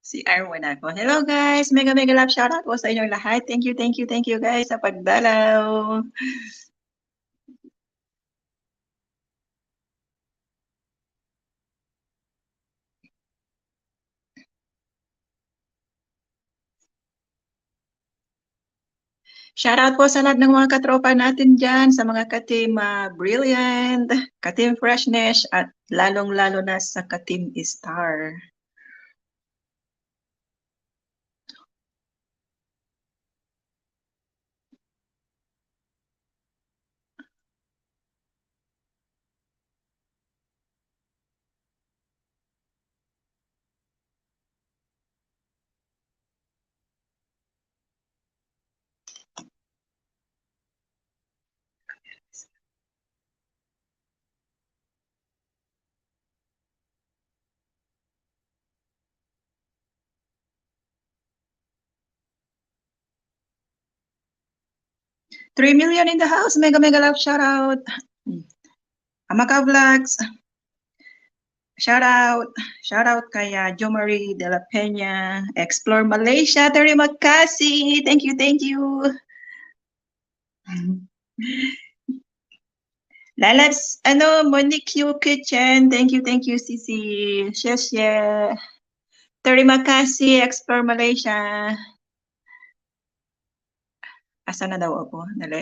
Si Arwen ako. Hello guys! Mega mega love shoutout po sa inyong lahat. Thank you guys sa pagdalaw. Shoutout po sa lahat ng mga katropa natin dyan, sa mga ka-team Brilliant, ka-team Freshness, at lalong-lalo na sa ka-team Star. 3 million in the house. Mega mega love shoutout. Amaka Vlogs. Shoutout kay Jo Marie de la Peña. Explore Malaysia. Terry Makasi. Thank you. Lalabs, Monique Q Kitchen. Thank you, Sisi. Sheshe. Terima kasih, Explore Malaysia. Asa na daw ako? Dali.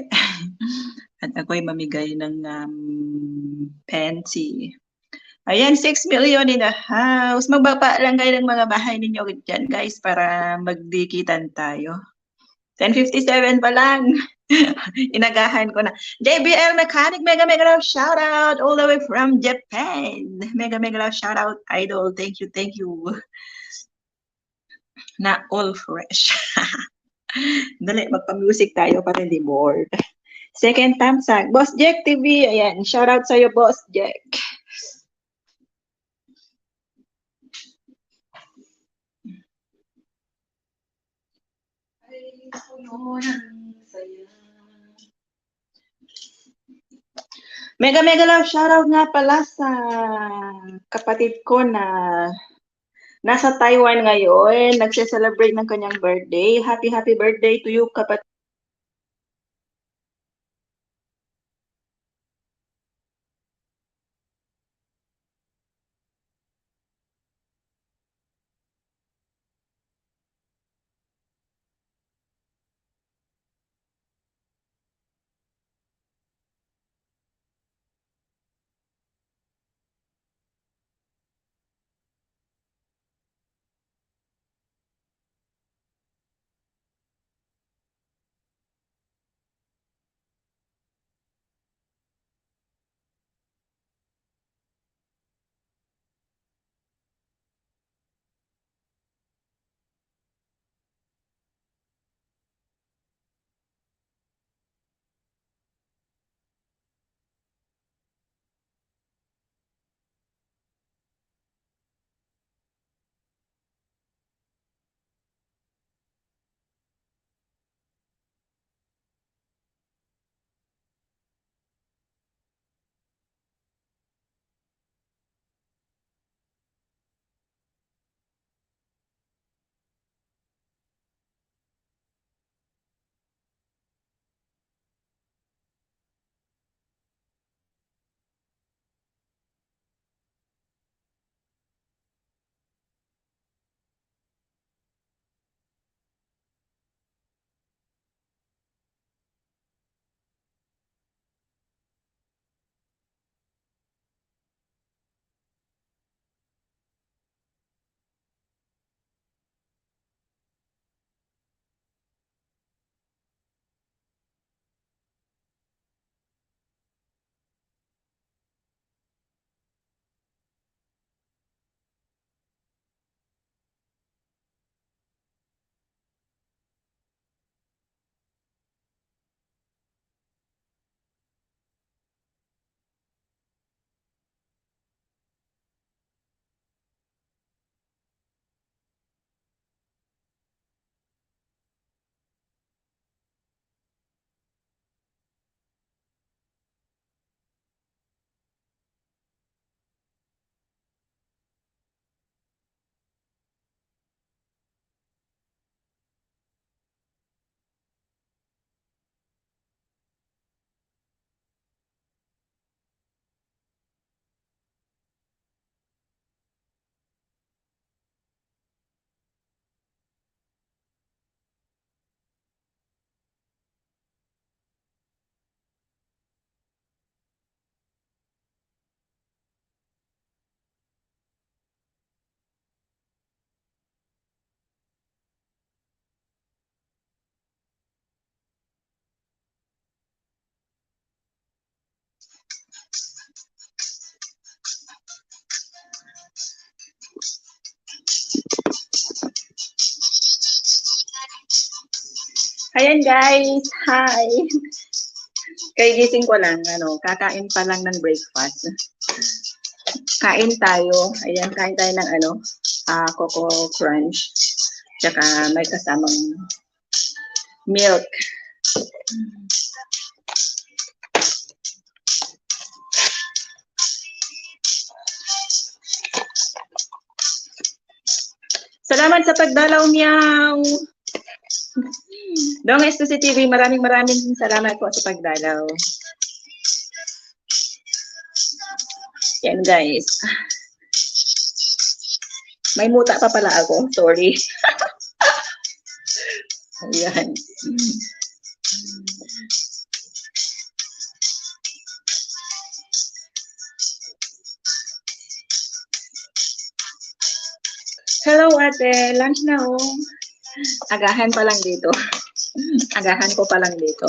At ako'y mamigay ng pensy. Ayan, 6 million in the house. Magbaba lang kayo ng mga bahay ninyo dyan, guys, para magdikitan tayo. 10:57 pa lang. Inagahan ko na. JBL Mechanic, mega mega love shout out all the way from Japan. Mega mega love shout out, idol. Thank you. Na all fresh. Dali, magpa-music tayo para hindi bored. Second Tamsag. Boss Jack TV. Ayan, shout out sa'yo, Boss Jack. Ay, puno ng saya. Mega mega love shoutout nga pala sa kapatid ko na nasa Taiwan ngayon. Nagse-celebrate ng kanyang birthday. Happy birthday to you, kapatid. Ayan guys, hi! Kagising ko lang, kakain pa lang ng breakfast. Kain tayo, ayan, kain tayo ng Coco Crunch. Tsaka may kasamang milk. Salamat sa pagdalaw, Meow! Dong S2C TV, maraming salamat po sa pagdalaw. Yan guys. May muta pa pala ako, sorry. Ayan. Hello ate, lunch na oh. Agahan pa lang dito. Agahan ko pa lang dito.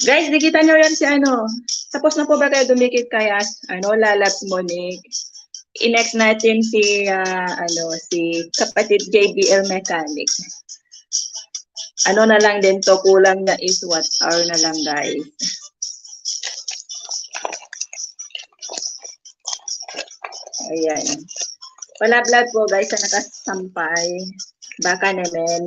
Guys, nakita nyo yan si Tapos na po ba kayo dumikit kaya Lalabs Monique? I-next natin si si kapatid JBL Mechanic. Ano na lang din to, kulang na is what hour na lang guys. Ayan. Palablad po guys sa nakasampay. Baka naman.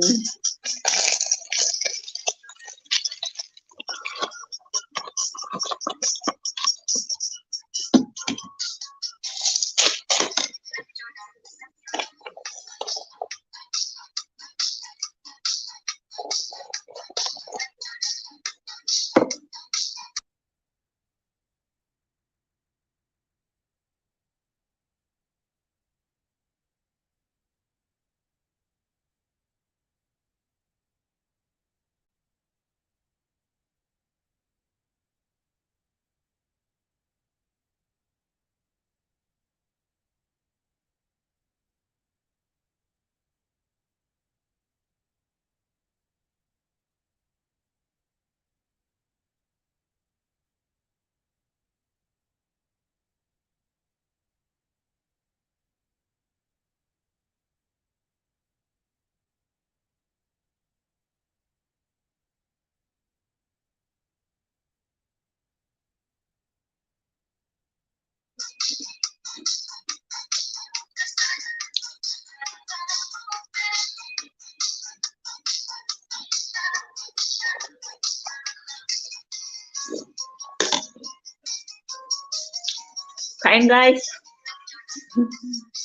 Kain guys.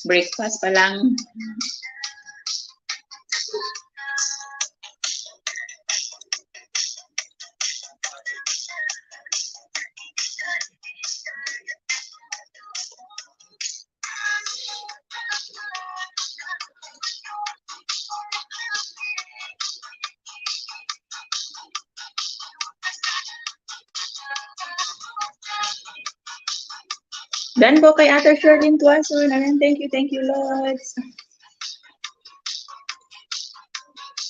Breakfast pa lang. Dan po kay Ate Sherlyn Tuason. Ayan, thank you, Lords.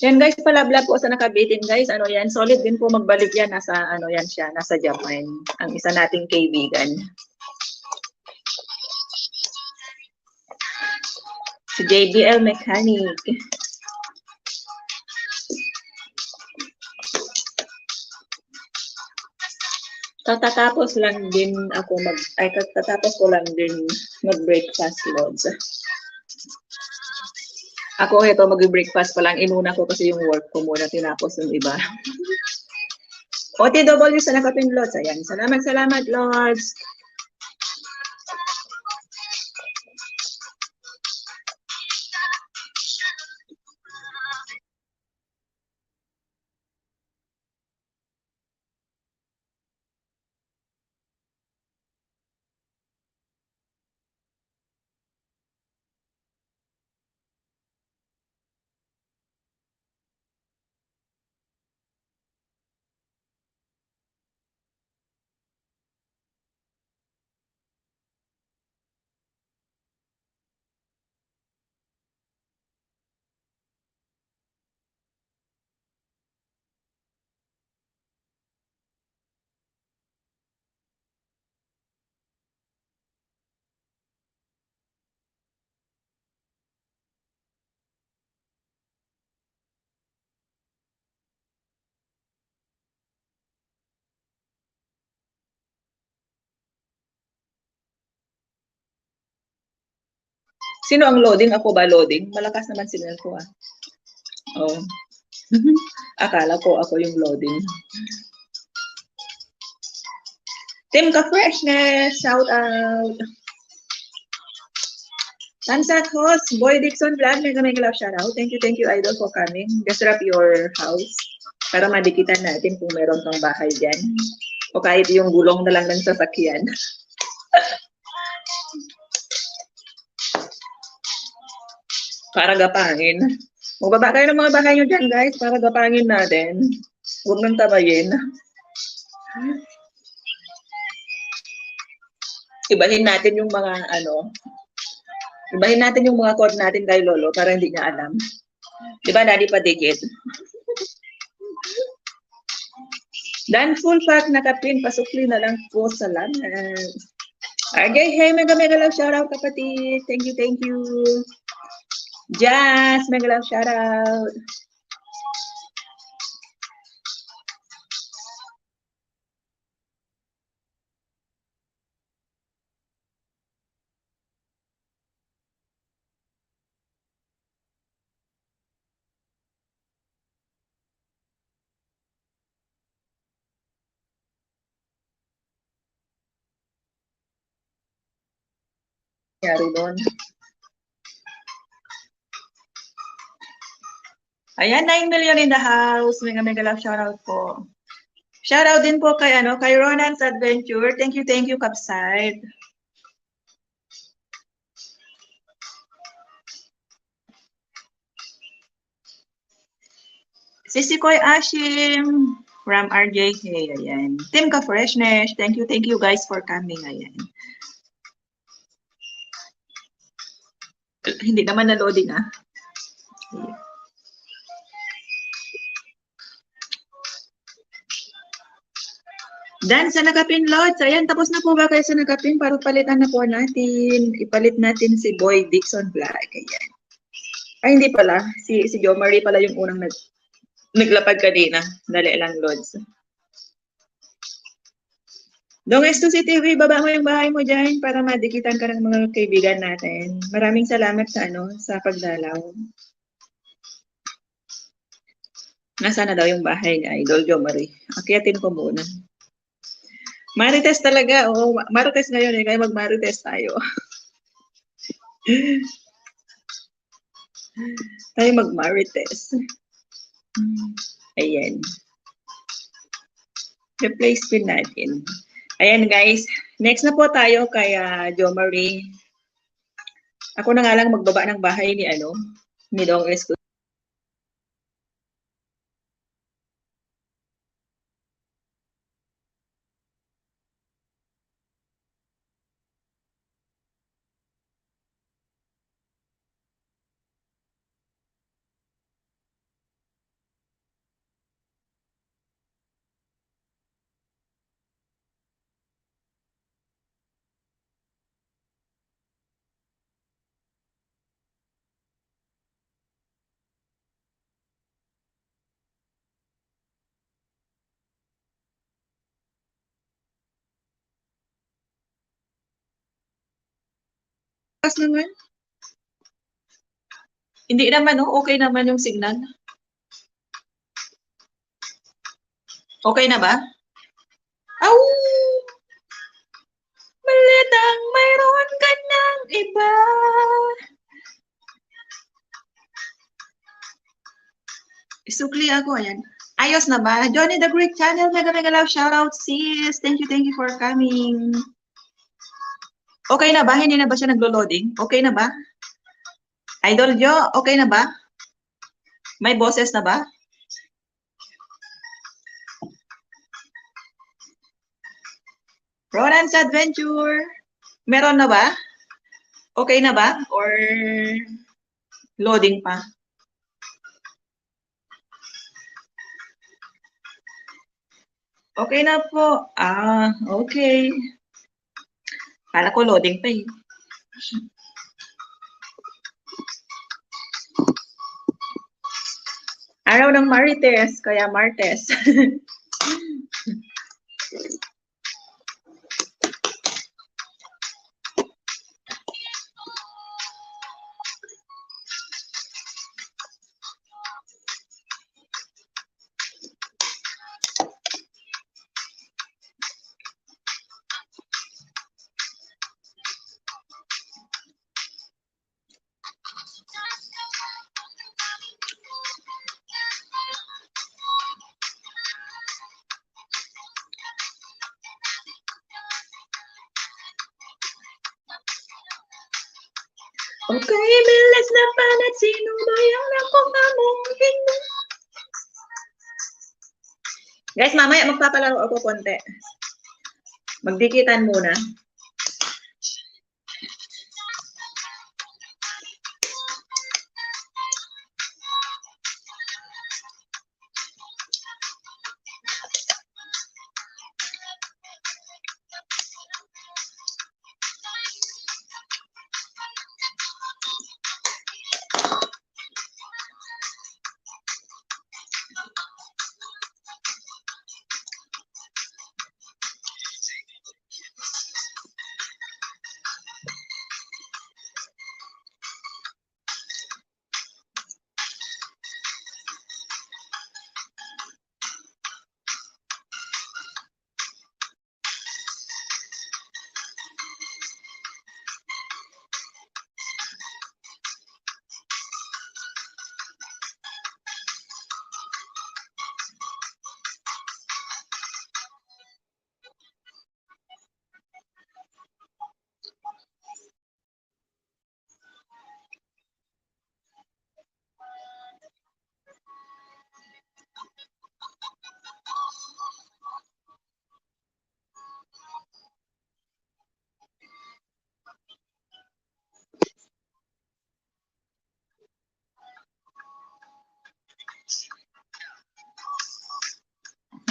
Yan guys, palablab po sa nakabitin guys. Yan, solid din po magbalik yan. Yan siya, nasa Japan. Ang isa nating kaibigan. Si JBL Mechanic. Tatapos lang din ako tatapos ko lang din mag-breakfast, Lods. Ako ito, mag-breakfast pa lang. Inuna ko kasi yung work ko muna, tinapos yung iba. OTW sa nakapin, Lods. Ayan. Salamat, Lods. Sino ang loading? Ako ba loading? Malakas naman signal ko ah. Oh. Akala ko ako yung loading. Team Ka-Freshness, shout out. Tansak host, Boy Dixon Vlog, mega love shout out. Thank you idol for coming. Just wrap your house para madikitan natin kung meron kang bahay dyan. O kahit yung gulong na lang ng sasakyan. Para gapangin. Magbaba kayo ng mga bahay nyo dyan, guys, para gapangin natin. Huwag nang tabayin. Ibahin natin yung mga, ibahin natin yung mga code natin kay Lolo para hindi niya alam. Di ba, Daddy Padikit? Dan full pack nakapin, pasukli na lang po, salamat. RJ, hey, mega love shoutout kapatid. Thank you. Jazz, mega love shoutout. Yari doon. Ayan, 9 million in the house. Mega love shoutout po. Shoutout din po kay Ronan's Adventure. Thank you, Kapside. Sisikoy Ashim from RJK. Ayan. Team Ka-Freshness. Thank you guys for coming. Ayan. Hindi naman na-loading ah. Dan, sa Nakapin Lods. Ayan, tapos na po ba kayo sa Nakapin? Para palitan na po natin. Ipalit natin si Boy Dixon Vlog. Ayan. Ay, hindi pala. Si Jo Marie pala yung unang naglapag kanina. Dali lang, Lods. Dong S2C TV, baba mo yung bahay mo dyan para madikitan ka ng mga kaibigan natin. Maraming salamat sa pagdalaw. Nasaan na daw yung bahay ni Idol Jo Marie? Akyatin ko muna. Marites talaga. Oo, Marites ngayon eh. Kaya mag-Marites tayo. Tayo mag-Marites. Ayan. Replace pin natin. Ayan guys. Next na po tayo kay Jo Marie. Ako na nga lang magbaba ng bahay ni Dong S2. Naman. Hindi naman, okay naman yung signal. Okay na ba? Aw! Malitang mayroon ka ng iba. Isukli ako, ayan. Ayos na ba? Johnny the Greek Channel, mega love shoutout sis. Thank you for coming. Okay na ba? Hindi na ba siya naglo-loading? Okay na ba? Idol Jo, okay na ba? May boses na ba? Ronan's Adventure. Meron na ba? Okay na ba? Or loading pa? Okay na po. Okay. Kala ko loading pa eh. Araw ng Marites, kaya Martes. Okay, bilis na panat, sino ba yung nakukamungkin mo? Guys, mamaya magpapalaro ako konti. Magdikitan muna.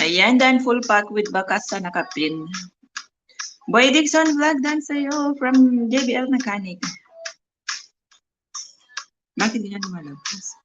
Ayan, dan full pack with bakas sa nakapin. Boy Dixon Vlog, dan sa'yo from JBL Mechanic. Bakit di na lumalabas?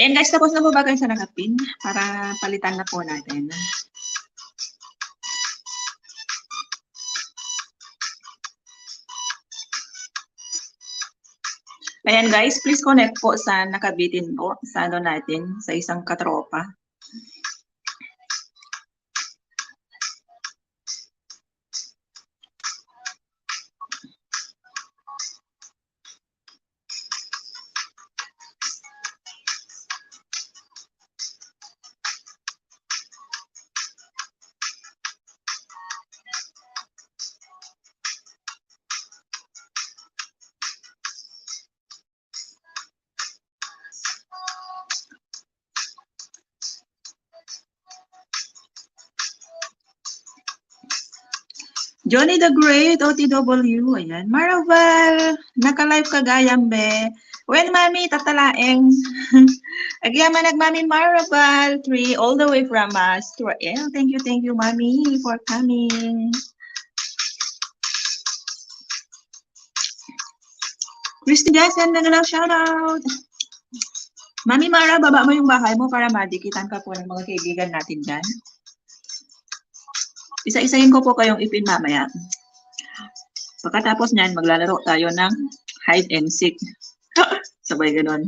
Ayan guys, tapos na po ba kayo sa nakapin? Para palitan na po natin. Ayan guys, please connect po sa nakabitin po sa ano natin, sa isang katropa. Johnny the Great, OTW, ayan. Maraval, naka-live ka gayambe. When mami, tatalaeng. Agyaman nagmami Maraval, 3, all the way from Australia. Thank you, mami, for coming. Christy Jason, nagalaw shoutout. Mami Mara, baba mo yung bahay mo para madikitan ka po ng mga kaibigan natin dyan. Isa-isahin ko po kayong ipin mamaya. Pagkatapos niyan, maglalaro tayo ng hide and seek. Sabay ganon.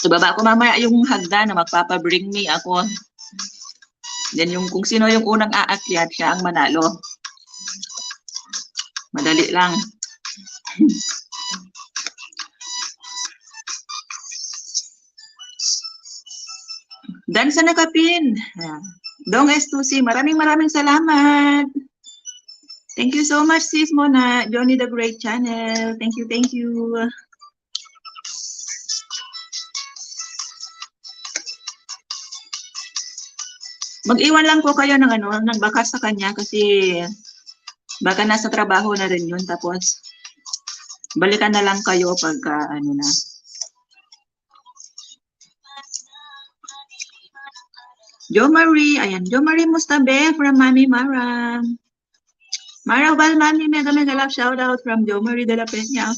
So, baba ko mamaya yung hagda na magpapa-bring me ako. Then yung kung sino yung unang aakyat, siya ang manalo. Madali lang. Dan sa nakapin. Dong S2C, maraming salamat. Thank you so much sis Mona, Johnny the Great Channel. Thank you. Mag-iwan lang po kayo ng ng bakas sa kanya kasi Baka nasa trabaho na rin yun, tapos balikan na lang kayo pagka ano na. Jo Marie, ayan. Jo Marie Mustabe from Mami Mara. Mara Val, Mami, mega mega love shout out from Jo Marie de la Peña.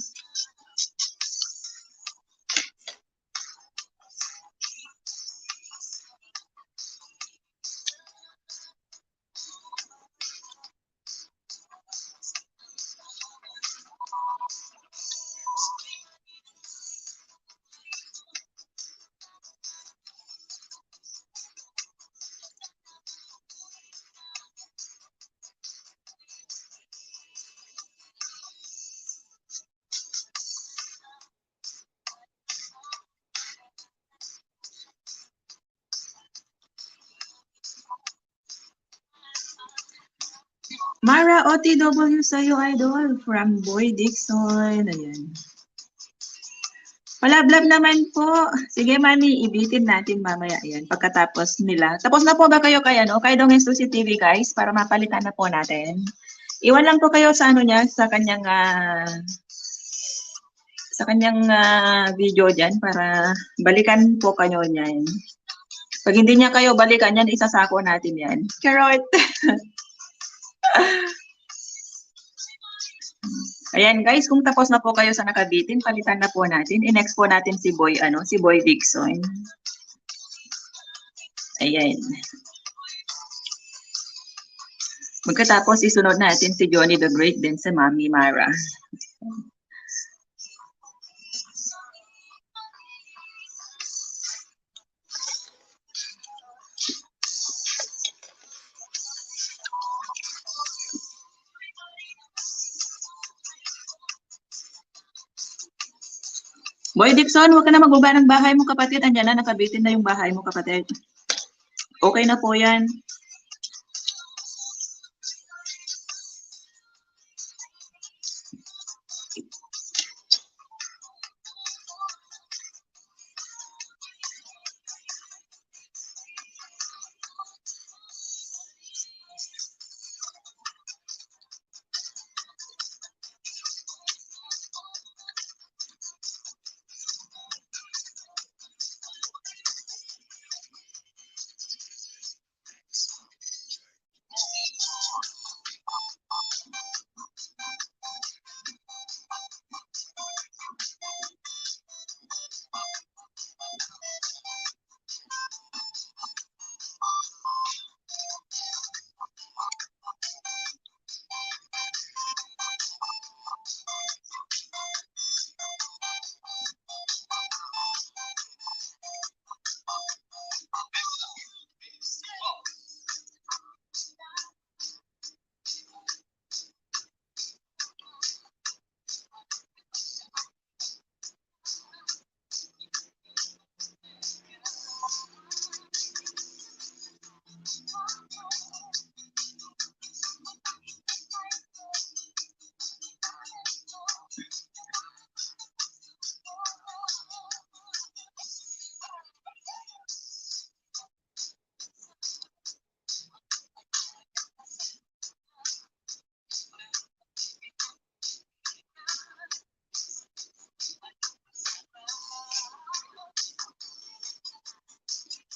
Mara OTW sa'yo, idol, from Boy Dixon. Ayan. Palablab naman po. Sige, Mami, ibitin natin mamaya. Ayan, pagkatapos nila. Tapos na po ba kayo kay, kay Dong Exclusive TV, guys? Para mapalitan na po natin. Iwan lang po kayo sa niya, sa kanyang video dyan para balikan po kayo niyan. Pag hindi niya kayo balikan yan, isasako natin yan. Carrot! Ayan guys, kung tapos na po kayo sa nakabitin, palitan na po natin. I-next po natin si Boy Dixon. Ayan. Magkatapos isunod natin si Johnny the Great din sa Mami Mara. Boy Dixon, huwag ka na magbaba ng bahay mo, kapatid. Andyan na, nakabitin na yung bahay mo, kapatid. Okay na po yan.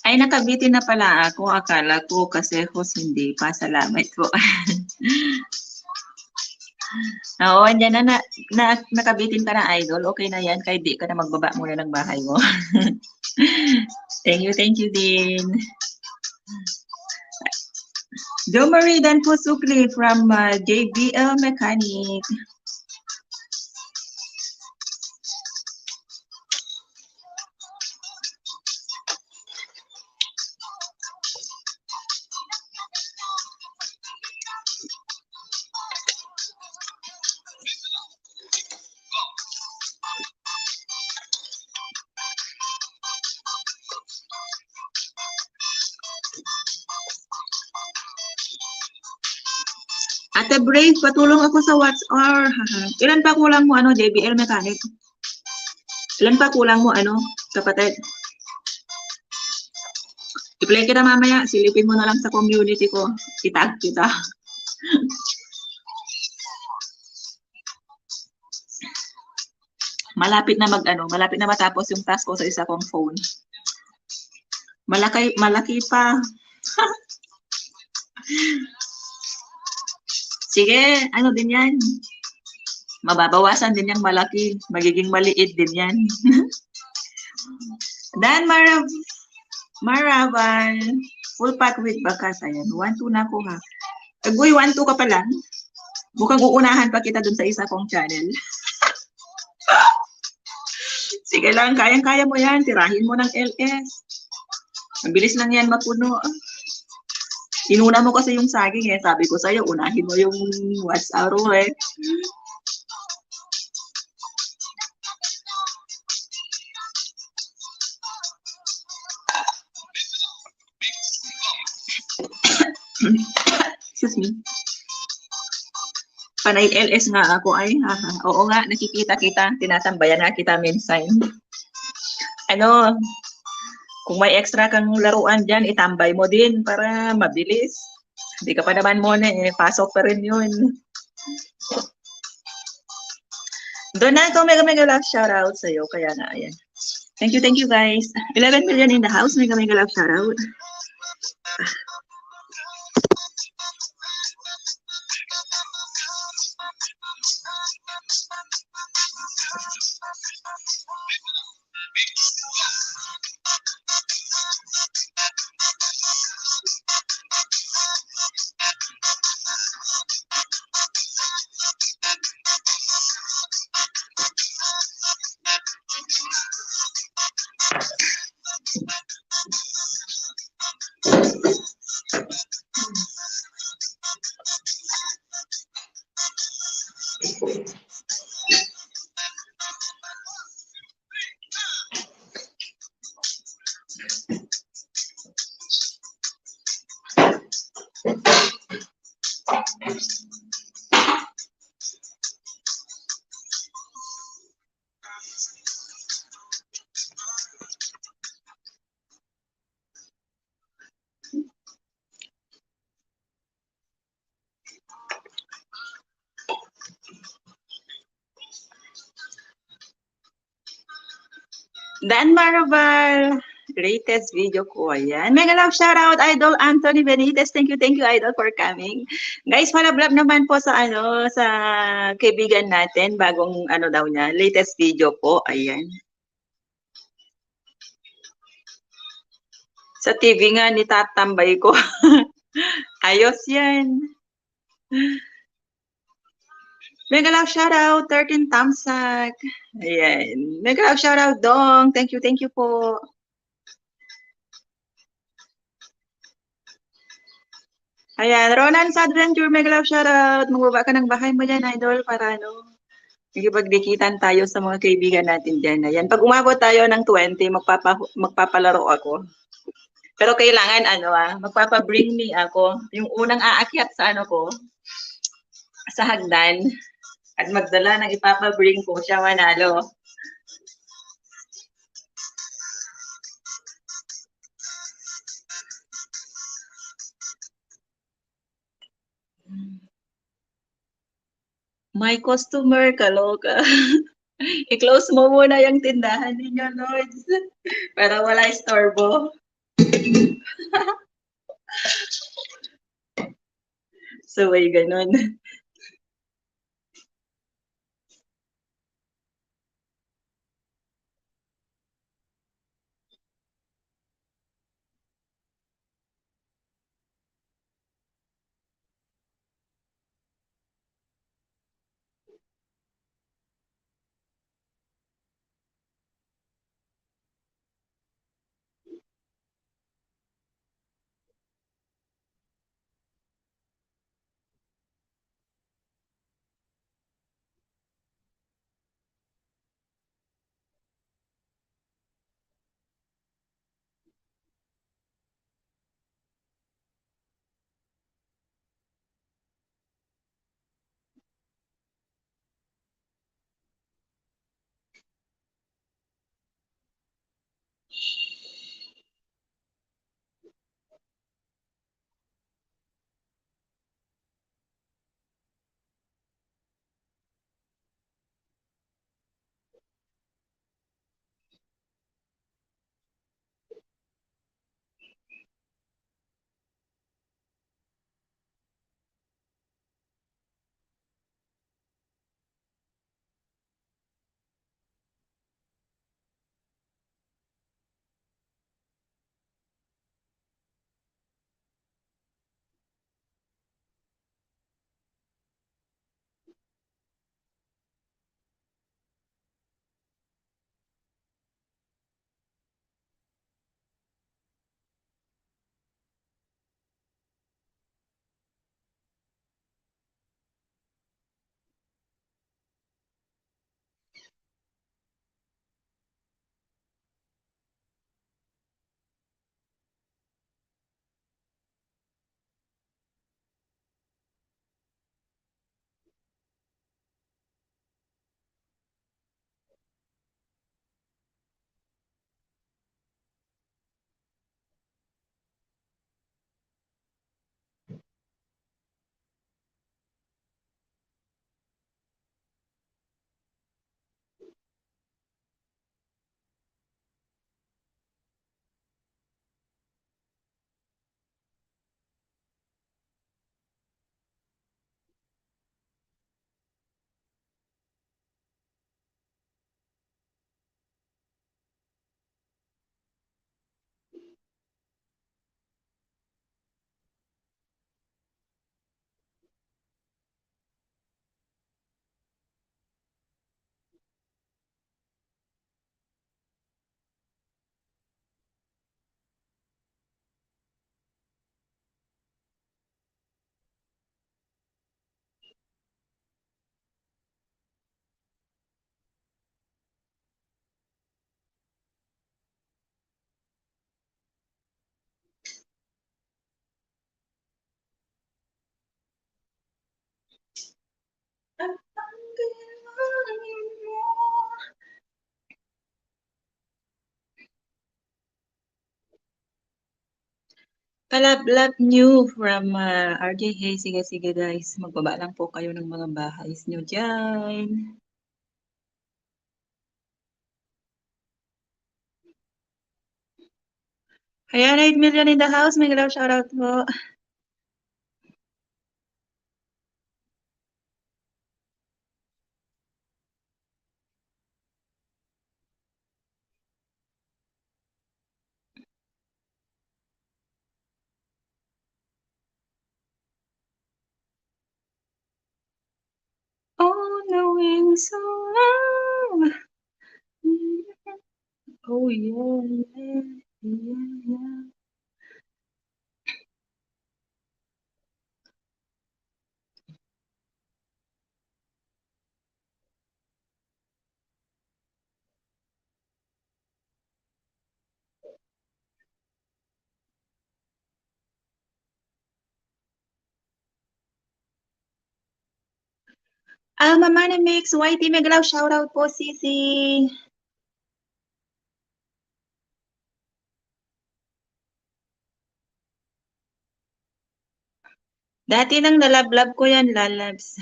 Ay, nakabitin na pala ako. Akala ko kasi host hindi pa. Salamat po. Oo, andyan na, nakabitin ka na, idol. Okay na yan. Kahit di ka na magbaba muna ng bahay mo. Thank you din. Jo Marie Dan po Sukli from JBL Mechanic. Ate Brave, patulong ako sa WhatsApp. Ilan pa kulang mo, JBL Mechanic? Ilan pa kulang mo, kapatid? I-play kita mamaya. Silipin mo na lang sa community ko. Itag kita. Malapit na malapit na matapos yung task ko sa isa kong phone. Malaki pa. Sige, ano din yan. Mababawasan din yung malaki. Magiging maliit din yan. Dan Maraval. Full pack with bakas. Ayan. 1-2 na ako ha. Agoy, 1-2 ka pa lang. Mukhang uunahan pa kita dun sa isa kong channel. Sige lang, kayang-kaya mo yan. Tirahin mo ng LS. Mabilis lang yan mapuno. Inuna mo kasi yung saging eh. Sabi ko sa'yo, unahin mo yung what's our eh. Excuse me. Panay LS nga ako ay. Oo nga, nakikita kita. Tinatambayan nga kita minsan. Ano, kung may extra kang laruan dyan, itambay mo din para mabilis. Hindi ka pa naman muna eh. Pasok pa rin yun. Doon na ito, mega love shoutout sa'yo. Kaya nga, ayan. Thank you guys. 11 million in the house. Mega love shoutout. Dan Maraval, latest video ko. Ayan. Mega love shoutout, Idol Anthony Benitez. Thank you, Idol, for coming. Guys, palablab naman po sa sa kaibigan natin, bagong daw niya, latest video po. Ayan. Sa TV nga, nitatambay ko. Ayos yan. Mega love shoutout, 13 Tamsak. Ayan. Mega love shoutout, Dong. Thank you po. Ayan, Ronan sa Adventure, mega love shoutout. Magbaba ka ng bahay mo dyan, Idol, para magpagdikitan tayo sa mga kaibigan natin dyan. Ayan, pag umabot tayo ng 20, magpapalaro ako. Pero kailangan, magpapa-bring me ako. Yung unang aakyat sa sa hagdan, at magdala ng ipapa-bring ko, siya manalo. My customer, kaloka. I-close mo muna yung tindahan ninyo, Lords. Para wala istorbo. So, ay ganun. Palablab new from RJ Hay. Sige guys, magbaba lang po kayo ng mga bahays nyo dyan. Ayan, 8 million in the house. May galaw shoutout po. Oh, knowing so long. Oh, yeah. Mama ni Mix, YT may galaw shoutout po, Sisi. Dati nang nalablab ko yan, lalabs.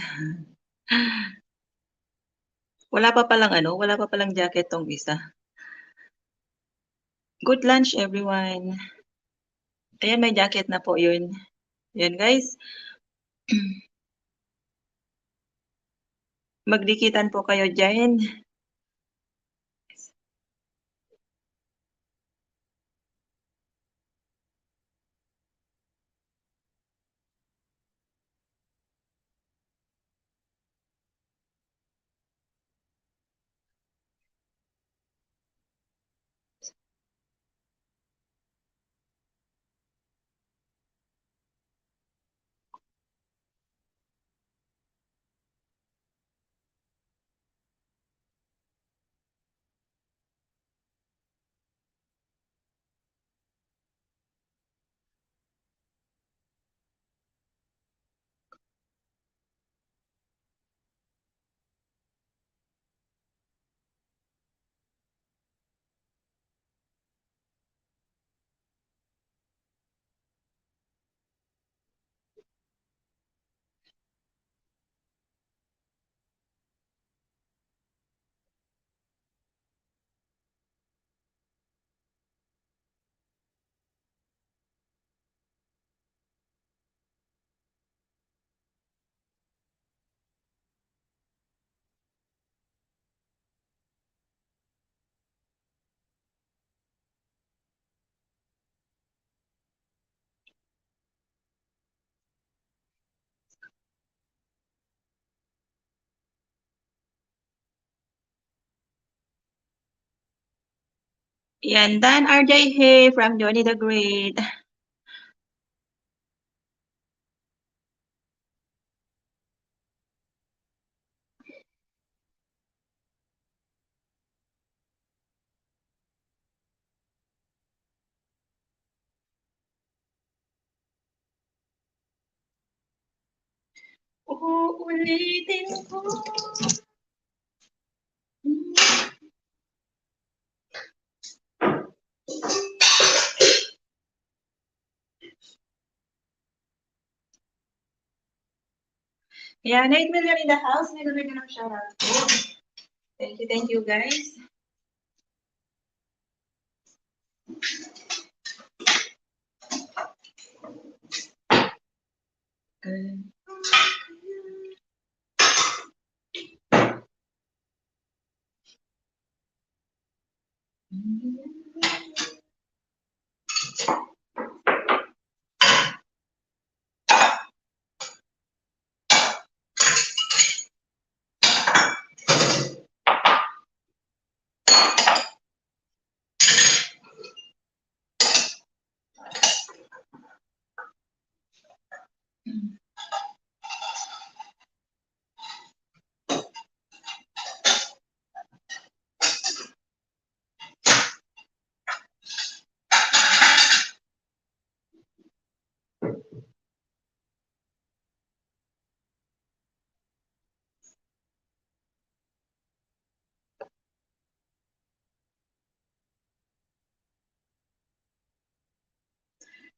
Wala pa palang jacket tong isa. Good lunch, everyone. Ayan, may jacket na po yun. Yan, guys. Magdikitan po kayo dyan. Yan, Dan RJ Hay from Johnny the Great. Uulitin ko. Yan, 8 million in the house. May gawin na ng shoutout po. Thank you guys.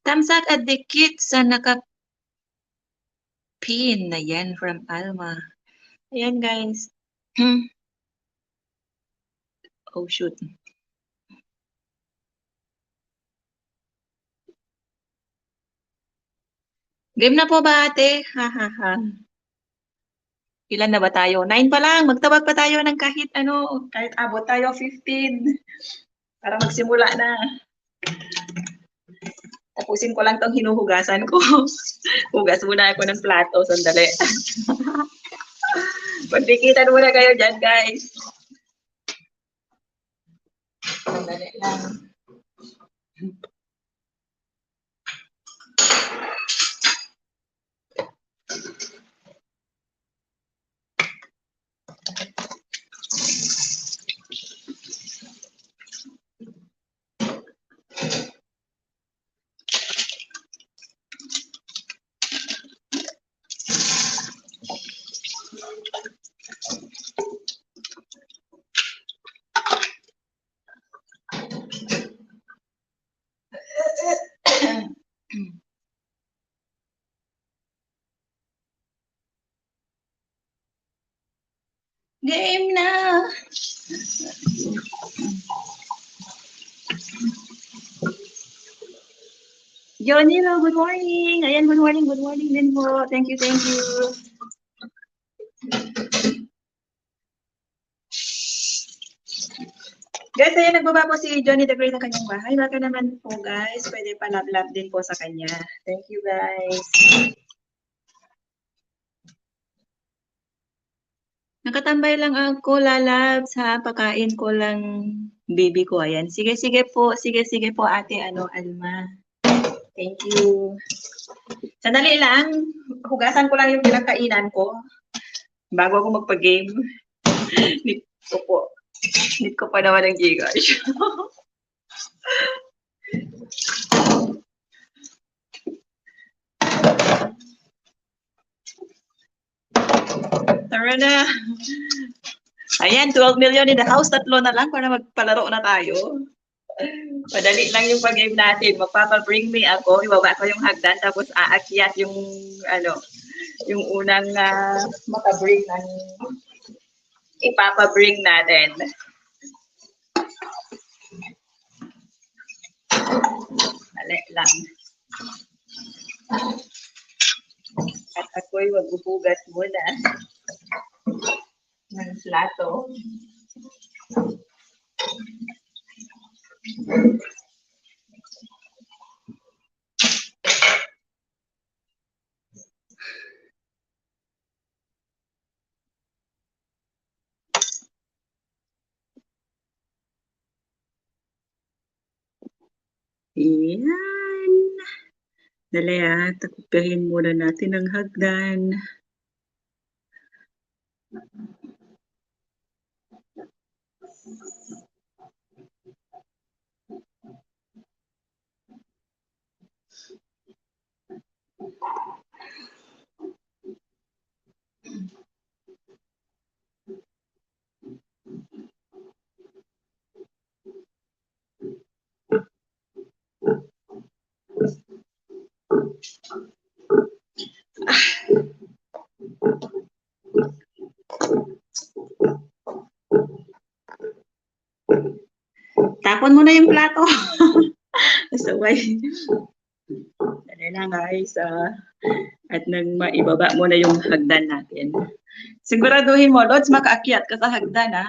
Tamsak at dikit sa naka-pin na yan from Alma. Ayan guys. Oh shoot. Game na po ba ate? Ha ha ha. Ilan na ba tayo? 9 pa lang. Magtawag pa tayo ng kahit ano, kahit abot tayo 15 para magsimula na. Tapusin ko lang tong hinuhugasan ko. Hugas muna ako ng plato. Sandali. Magdikitan muna kayo dyan, guys. Sandali lang. Game na! Johnny, good morning! Ayan, good morning din po. Thank you, thank you. Guys, ayan, nagbaba po si Johnny the Great ng kanyang bahay. Baka naman po, guys. Pwede pa love din po sa kanya. Thank you, guys. Nakatambay lang ako, lalabs, ha. Pakain ko lang baby ko. Ayan. Sige, sige po. Sige, sige po, ate, Alma. Thank you. Sandali lang. Hugasan ko lang yung pinakainan ko bago ako magpa-game. Need ko po. Need ko pa naman ng Gcash. Tara na. Ayan, 12 million in the house. Tatlo na lang para magpalaro na tayo. Madali lang yung pag-game natin. Magpapa-bring me ako. Ibaba ko yung hagdan. Tapos aakyat yung, yung unang maka-bring ng ipapa-bring natin. Mali lang. At ako'y magbubugas muna ng plato. Ayan. Dali takupahin muna natin ang hagdan. Tapon mo na yung plato. Sabay. Dali lang guys. At nang maibaba mo na yung hagdan natin. Siguraduhin mo, Lods, makaakyat ka sa hagdan, ha?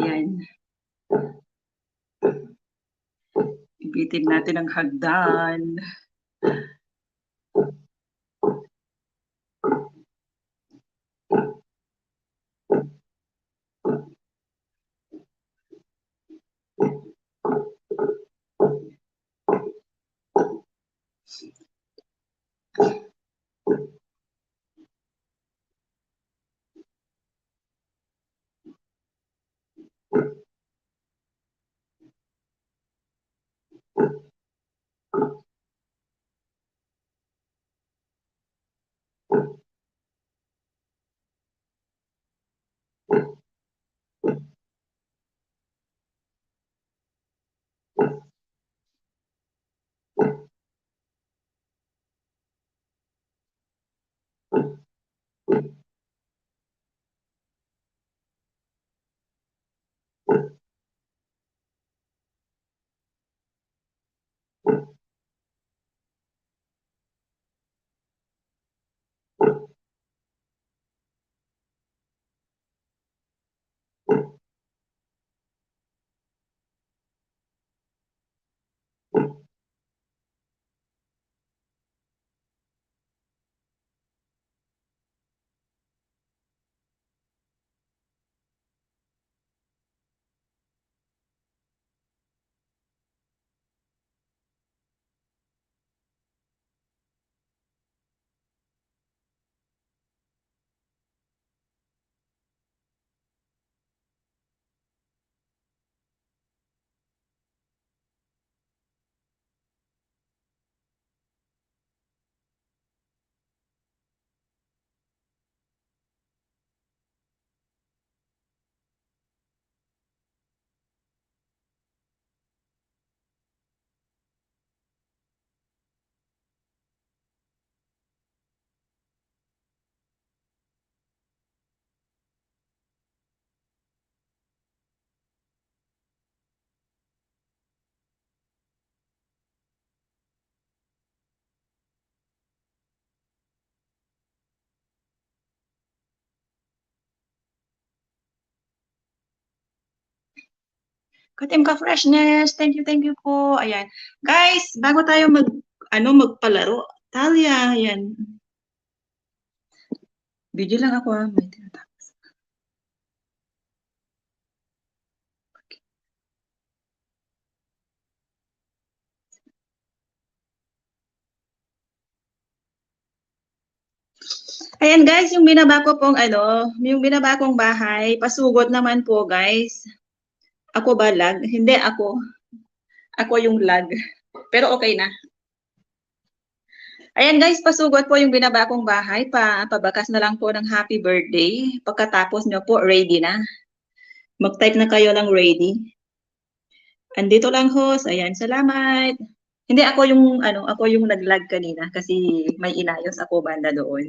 Yan. Ibitin natin ang hagdan. Katim ka freshness. Thank you po. Ayan. Guys, bago tayo magpalaro. Talia, ayan. Video lang ako ah. May tinatapos. Ayan guys, yung binaba ko pong yung binaba kong bahay, pasugot naman po guys. Ako ba lag? Hindi ako. Ako yung lag. Pero okay na. Ayan guys, pasugot po yung binaba kong bahay. Pabakas na lang po ng happy birthday. Pagkatapos nyo po, ready na. Mag-type na kayo ng ready. Andito lang host. Ayan, salamat. Hindi ako yung nag-lag kanina kasi may inayos ako banda doon.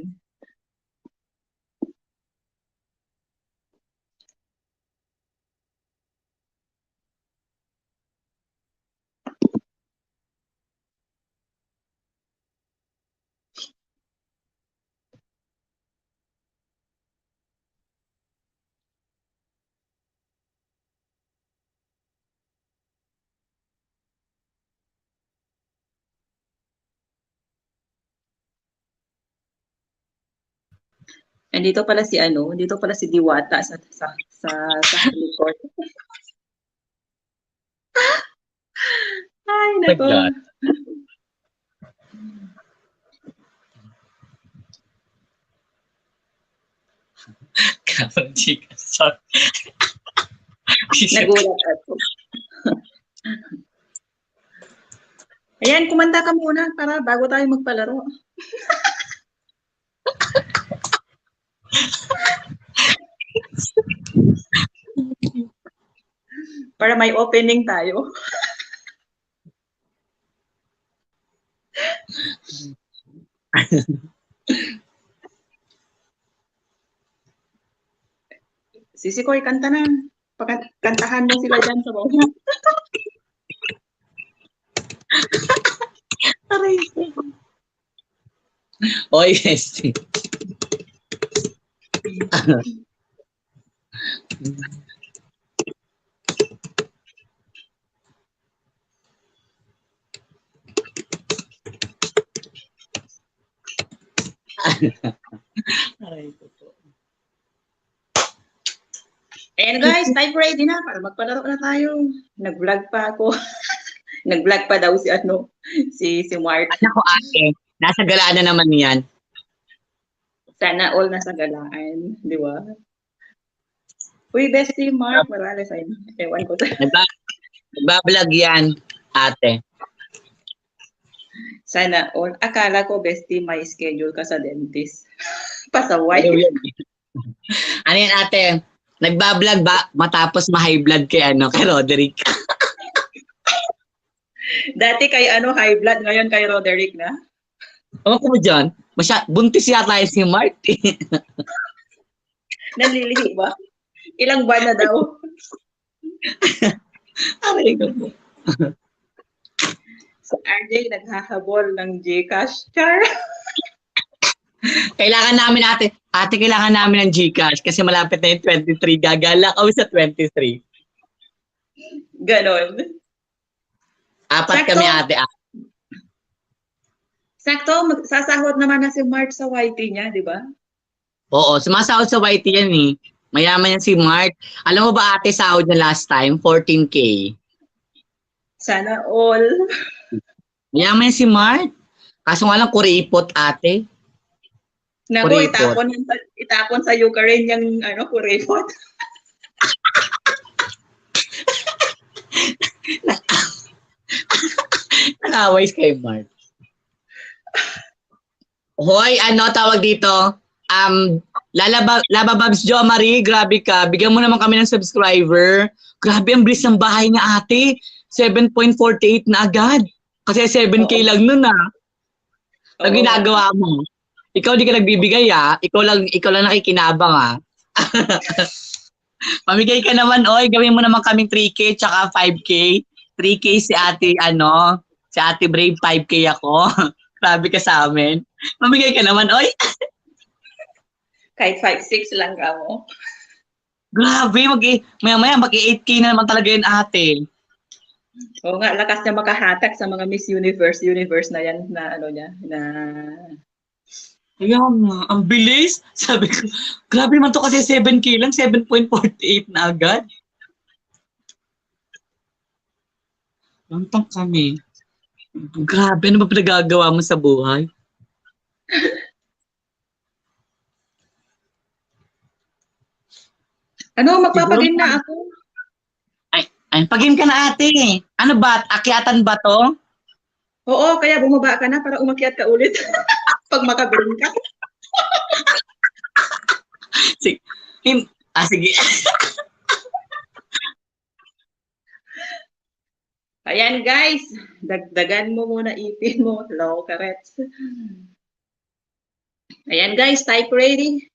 Dito pala si Diwata sa likod. Ay, nako. Kapag chika, sorry. Nagulat ako. Ayan, kumanta ka muna para bago tayo magpalaro. Para may opening tayo. Sisi Koy, kanta na. Kantahan mo sila dyan sa bawah. Aray ko. Oy, yes. Aray ko po. Ayan guys, type ready na para magpalaro na tayo. Nag-vlog pa ako. Nag-vlog pa daw si Mark. Ako ate, nasa galaan na naman yan. Sana all nasa galaan, di ba? Uy, bestie Mark Morales, ay, ewan ko. Nagbablog yan, ate. Sana all. Akala ko, bestie, may schedule ka sa dentist. Pasaway. Ano yan, ate? Nagbablog ba matapos ma-high blood kay Roderick? Dati kay high blood, ngayon kay Roderick na. Ewan ko mo dyan, buntis yata yung si Marty. Nanlilihi ba? Ilang buwan na daw? Aray ko po. So, RJ, naghahabol ng Gcash. Char! Kailangan namin ate, kailangan namin ng GCash kasi malapit na yung 23. Gagala kami sa 23. Ganon. Apat Sakto. kami ate. Sakto, sasahod naman na si Mark sa YT niya, di ba? Oo, sumasahod sa YT yan eh. Mayaman yan si Mark. Alam mo ba ate, sahod niya last time? 14K. Sana all. Mayaman yan si Mark. Kaso nga lang, kuripot ate. Naku, Kuripot. itapon sa Ukraine yung kuripot. Nakawais kay Mark. Hoy, tawag dito? Laba Babs Jo Marie, grabe ka. Bigyan mo naman kami ng subscriber. Grabe, ang bilis ng bahay niya ate. 7.48 na agad. Kasi 7K lang nun Ang ginagawa mo. Ikaw di ka nagbibigay Ikaw lang nakikinabang Pamigay ka naman, oy. Gawin mo naman kaming 3K tsaka 5K. 3K si ate, si ate Brave, 5K ako. Grabe ka sa amin. Pamigay ka naman, oy. Kahit 5-6 lang ka mo. Grabe, maya-maya mag-8K na naman talaga yun ate. Oo nga, lakas niya makahatak sa mga Miss Universe na yan, na Ayan nga, ang bilis. Sabi ko, grabe naman to kasi 7K lang, 7.48 na agad. Lantang kami. Grabe, ano ba pinagagawa mo sa buhay? Magpapagin na ako. Ay, pag-game ka na ate. Ano ba, akyatan ba to? Oo, kaya bumaba ka na para umakyat ka ulit. Pag makabring ka. Sige. Sige. Ayan guys, dagdagan mo muna ipin mo. Low karets. Ayan guys, type ready.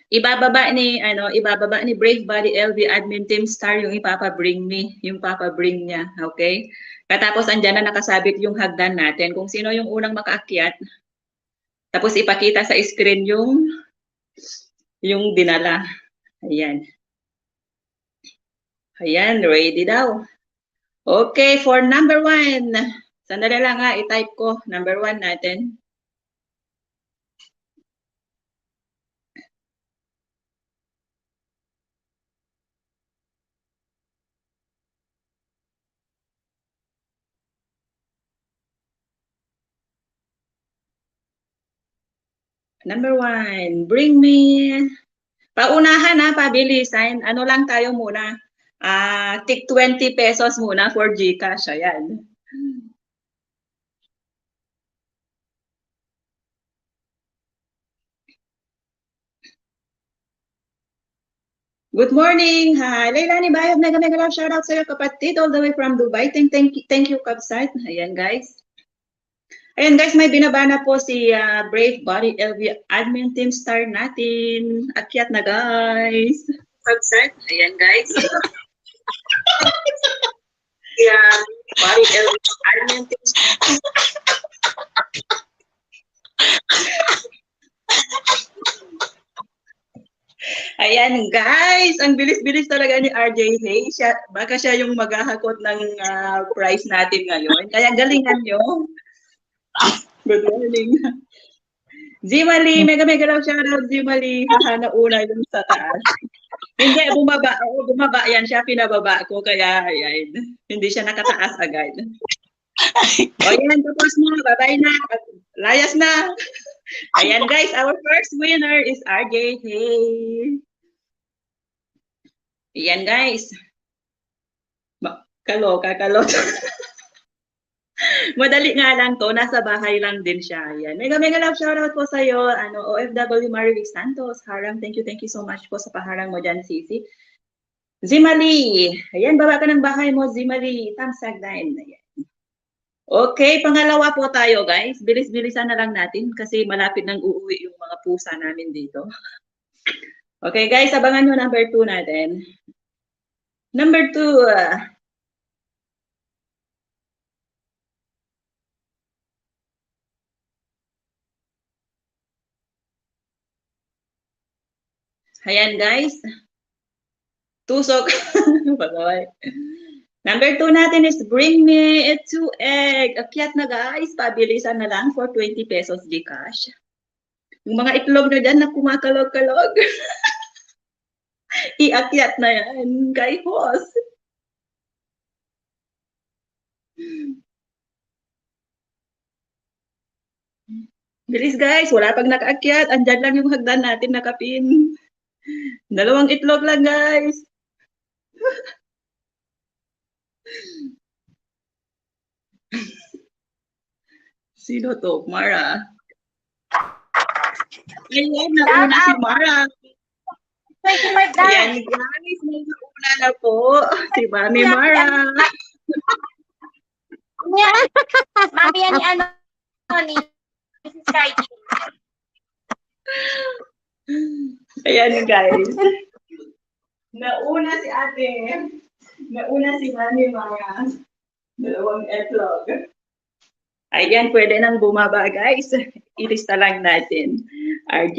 Ibababa ni Brave Body LV Admin Team Star yung ipapa-bring niya, okay? Katapos andyan na nakasabit yung hagdan natin kung sino yung unang makaakyat. Tapos ipakita sa screen yung dinala. Ayan. Ayan, ready daw. Okay, for number 1. Sandali lang i-type ko. Number 1 natin. Number 1, bring me. Paunahan pabilisan. Ano lang tayo muna. Tik 20 pesos muna for GCash. Ayan. Good morning. Hi. Leilani Bayad, mega love shout out sa iyo kapatid all the way from Dubai. Thank you Kabsat. Ayan guys. Ayan guys, may binabana po si Brave Body LV Admin Team Star natin. Akyat na guys. Kabsat. Ayan guys. Yeah, Body LV Admin Team Star. Ayan guys, ang bilis-bilis talaga ni RJ Hay. Baka siya yung maghahakot ng prize natin ngayon. Kaya galingan nyo. Good morning. Zimali, mega love shout out Zimali. Hahana una yung sa taas. Hindi, bumaba yan siya, pinababa ko. Kaya ayan, hindi siya nakataas agad. O yan, tapos na, bye-bye na. Layas na. Ayan guys, our first winner is RJ Hay. Ayan guys. Kaloka. Madali nga lang to, nasa bahay lang din siya. Ayan. Mega love shoutout po sa iyo, OFW Marivic Santos. Harang, thank you so much po sa paharang mo dyan, Sisi. Zimali. Ayan, baba ka ng bahay mo, Zimali. Tamsag 9. Ayan. Okay, pangalawa po tayo, guys. Bilis-bilisan na lang natin kasi malapit nang uuwi yung mga pusa namin dito. Okay, guys, abangan nyo number 2 natin. Number 2. Ayan, guys. Tusok. Bye-bye. Number 2 natin is bring me a 2 egg. Akyat na, guys. Pabilisan na lang for 20 pesos Gcash. Yung mga itlog na dyan na kumakalog-kalog. Iakyat na yan kay host. Bilis guys, wala pang nakaakyat. Andyan lang yung hagdan natin nakapin. 2 itlog lang guys. Sino to? Mara. Ayan, nauna si Mara. Ayan guys, may nauna na po. Si Mami Mara. Mami, yan ni ano ni Mrs. Kylie. Ayan guys. Nauna si ate. Nauna si Mami Mara. 2 itlog. Ayan, pwede nang bumaba guys. Ilista lang natin. RJ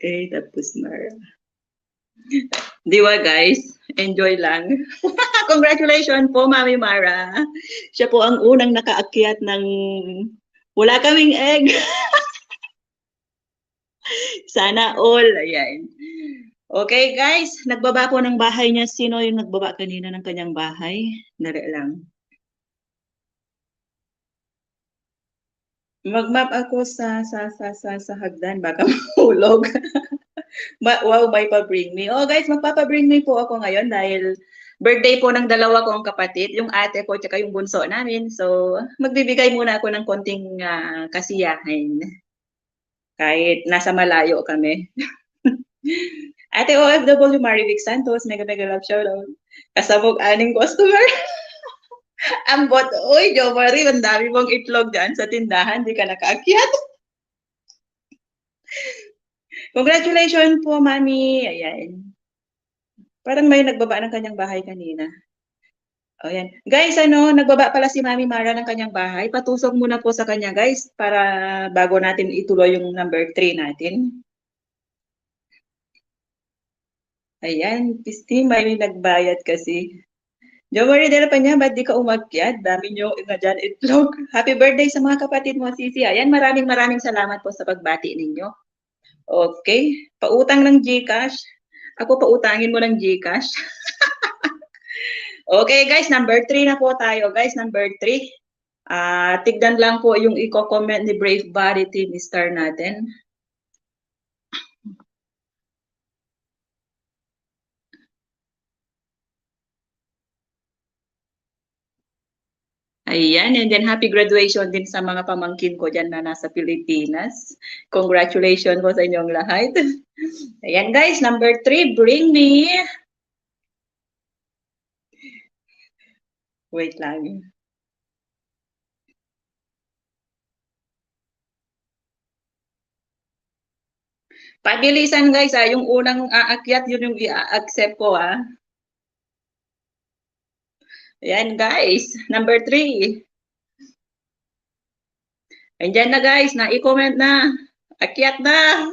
Hey. Tapos Mara. Diwa guys, enjoy lang. Congratulations po Mami Mara. Siya po ang unang nakaakyat ng wala kaming egg. Sana all. Ayan. Okay guys, nagbaba po ng bahay niya. Sino yung nagbaba kanina ng kanyang bahay? Dali lang. Mag-map ako sa hagdan. Baka mahulog. Wow, may pa-bring me. Oh guys, magpapa-bring me po ako ngayon dahil birthday po ng dalawa kong kapatid, yung ate ko tsaka yung bunso namin. So, magbibigay muna ako ng konting kasiyahan. Kahit nasa malayo kami. Ate OFW Marivic Santos, mega love shoutout. Kasabog aning customer. Ang bot, oy, Jo Marie, ang dami mong itlog dyan sa tindahan, di ka nakaakyat. Congratulations po, Mami. Ayan. Parang may nagbaba ng kanyang bahay kanina. Ayan. Guys, nagbaba pala si Mami Mara ng kanyang bahay. Patusok muna po sa kanya, guys, para bago natin ituloy yung number 3 natin. Ayan, Pisti, may nagbayad kasi. Jo Marie, dala pa niya, ba't di ka umakyat? Dami nyo nga dyan itlog. Happy birthday sa mga kapatid mo, Sisi. Ayan, maraming salamat po sa pagbati ninyo. Okay, pautang ng GCash. Ako pautangin mo ng GCash. Okay guys, number 3 na po tayo guys, number 3. Tignan lang po yung i-comment ni Brave Body Team Star natin. Ayan, and then happy graduation din sa mga pamangkin ko dyan na nasa Pilipinas. Congratulations po sa inyong lahat. Ayan guys, number 3, bring me. Wait lang. Pabilisan guys yung unang aakyat, yun yung i-accept ko Ayan guys, number 3. Ayan na guys, na-i-comment na. Akyat na.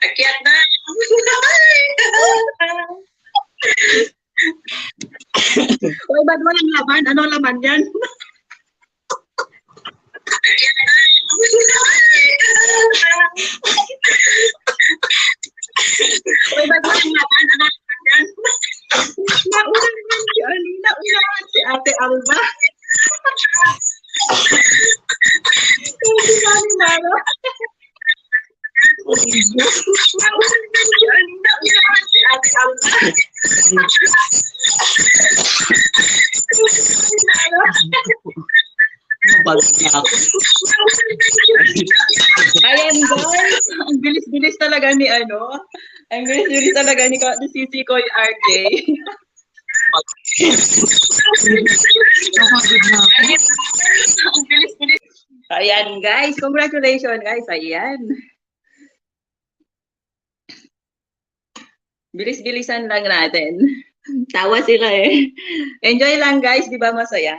Akyat na. Uy, ba't walang laman? Ano laman yan? Uy, ba't walang laman? Ano laman yan? Nauna naman si Alina. Nauna si Ate Alba. Si Mami Mara. Nauna naman si Alina. Nauna si Bago niya ako. Ayan guys, ang bilis-bilis talaga ni ano. Ang bilis-bilis talaga ni Sisi Koy RJ. Napagod na ako. Ang bilis-bilis. Ayan guys, congratulations guys. Ayan. Bilis-bilisan lang natin. Tawa sila eh. Enjoy lang guys, di ba masaya?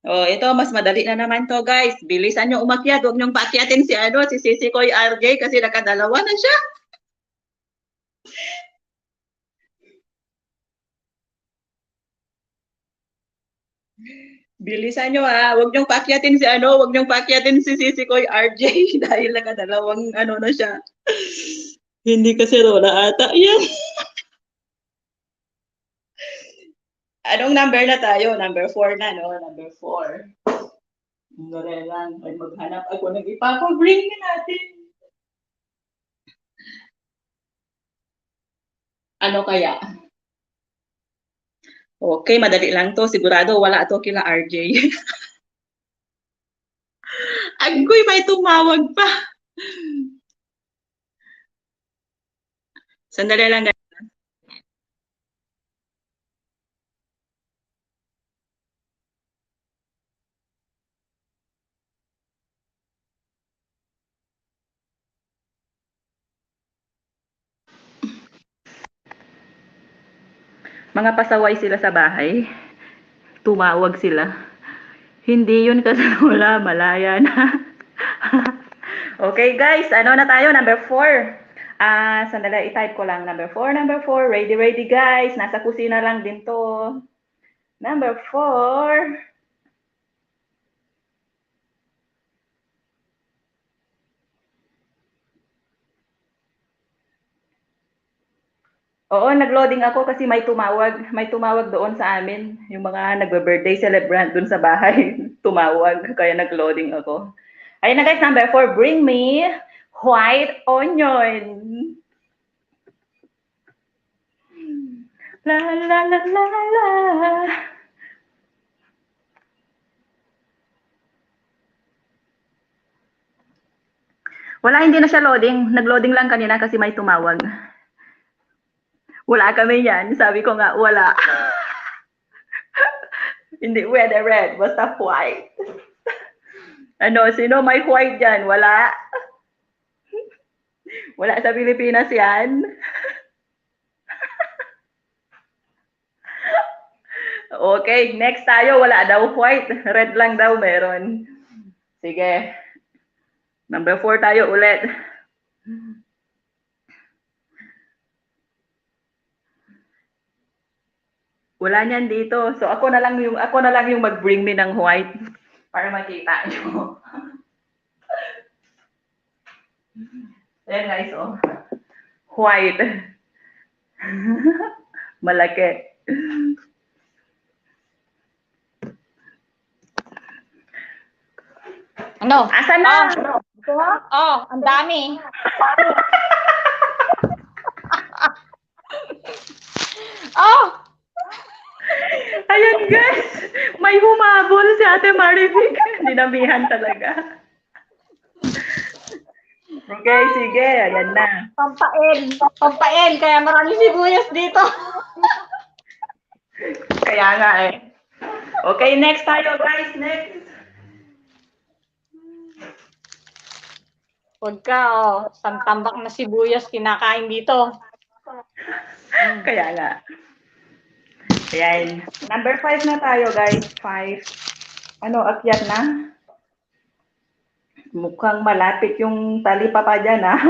Oh, ito mas madali na naman to guys. Bilisan nyo umakyat, huwag nyong paakyatin si Sisi Koy RJ kasi nakadalawa na siya. Bilisan nyo ha, huwag nyong paakyatin huwag nyong paakyatin si Sisi Koy RJ dahil nakadalawang ano na siya. Hindi kasi Lola ata. Yan. Anong number na tayo? Number 4 na, no? Number 4. Dali lang. Ay, maghanap ako ng ipapabring natin. Ano kaya? Okay, madali lang to. Sigurado wala to kila RJ. Agoy, may tumawag pa. Sandali lang. Mga pasaway sila sa bahay. Tumawag sila. Hindi yun kasi wala, malaya na. Okay guys, ano na tayo? Number 4. Sandali, i-type ko lang. Number 4, number 4. Ready, ready guys. Nasa kusina lang din to. Number 4. Oo, nag-loading ako kasi may tumawag. May tumawag doon sa amin. Yung mga nagbe-birthday celebrant doon sa bahay. Tumawag, kaya nag-loading ako. Ayun na guys, number 4. Bring me white onion. La la la la la. Wala, hindi na siya loading. Nag-loading lang kanina kasi may tumawag. Wala kami yan. Sabi ko nga, wala. Hindi pwede red, basta white. Ano, sino may white dyan? Wala. Wala sa Pilipinas yan. Okay, next tayo. Wala daw white. Red lang daw meron. Sige. Number 4 tayo ulit. Wala niyan dito. So ako na lang yung mag-bring me ng white para makita niyo. Ayan guys, oh. White. Malaki. Ano? Asan na? Oh, ang dami. Oh, Ayan guys, may humabol si Ate Marivic. Dinamihan talaga. Okay, sige. Ayan na. pampain. Pampain, kaya maraming sibuyas dito. Kaya nga eh. Okay, next tayo guys. Next. Huwag ka, oh. Santambak na sibuyas kinakain dito. Kaya nga. Ayan. Number 5 na tayo guys. 5. Ano, akyat na? Mukhang malapit yung tali pa dyan ah.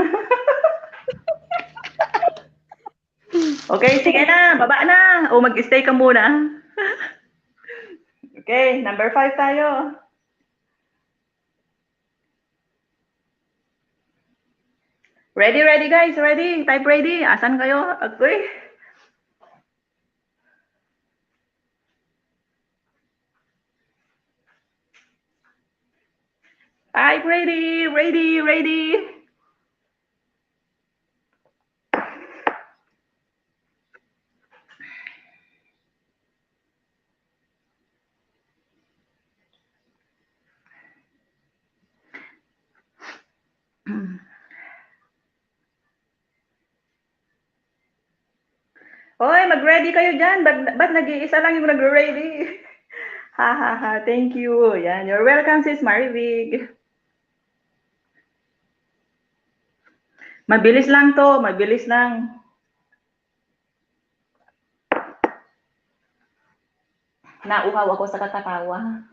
Okay, sige na. Baba na. O mag-stay ka muna. Okay, number 5 tayo. Ready, ready guys. Ready. Type ready. Asan kayo? Agoy. Type ready. Ready, ready. Hoy, mag-ready kayo dyan. Ba't nag-iisa lang yung nag-ready? Ha, ha, ha. Thank you. Yan. You're welcome, sis Marivig. Mabilis lang to. Mabilis lang. Nauhaw ako sa kakatawa.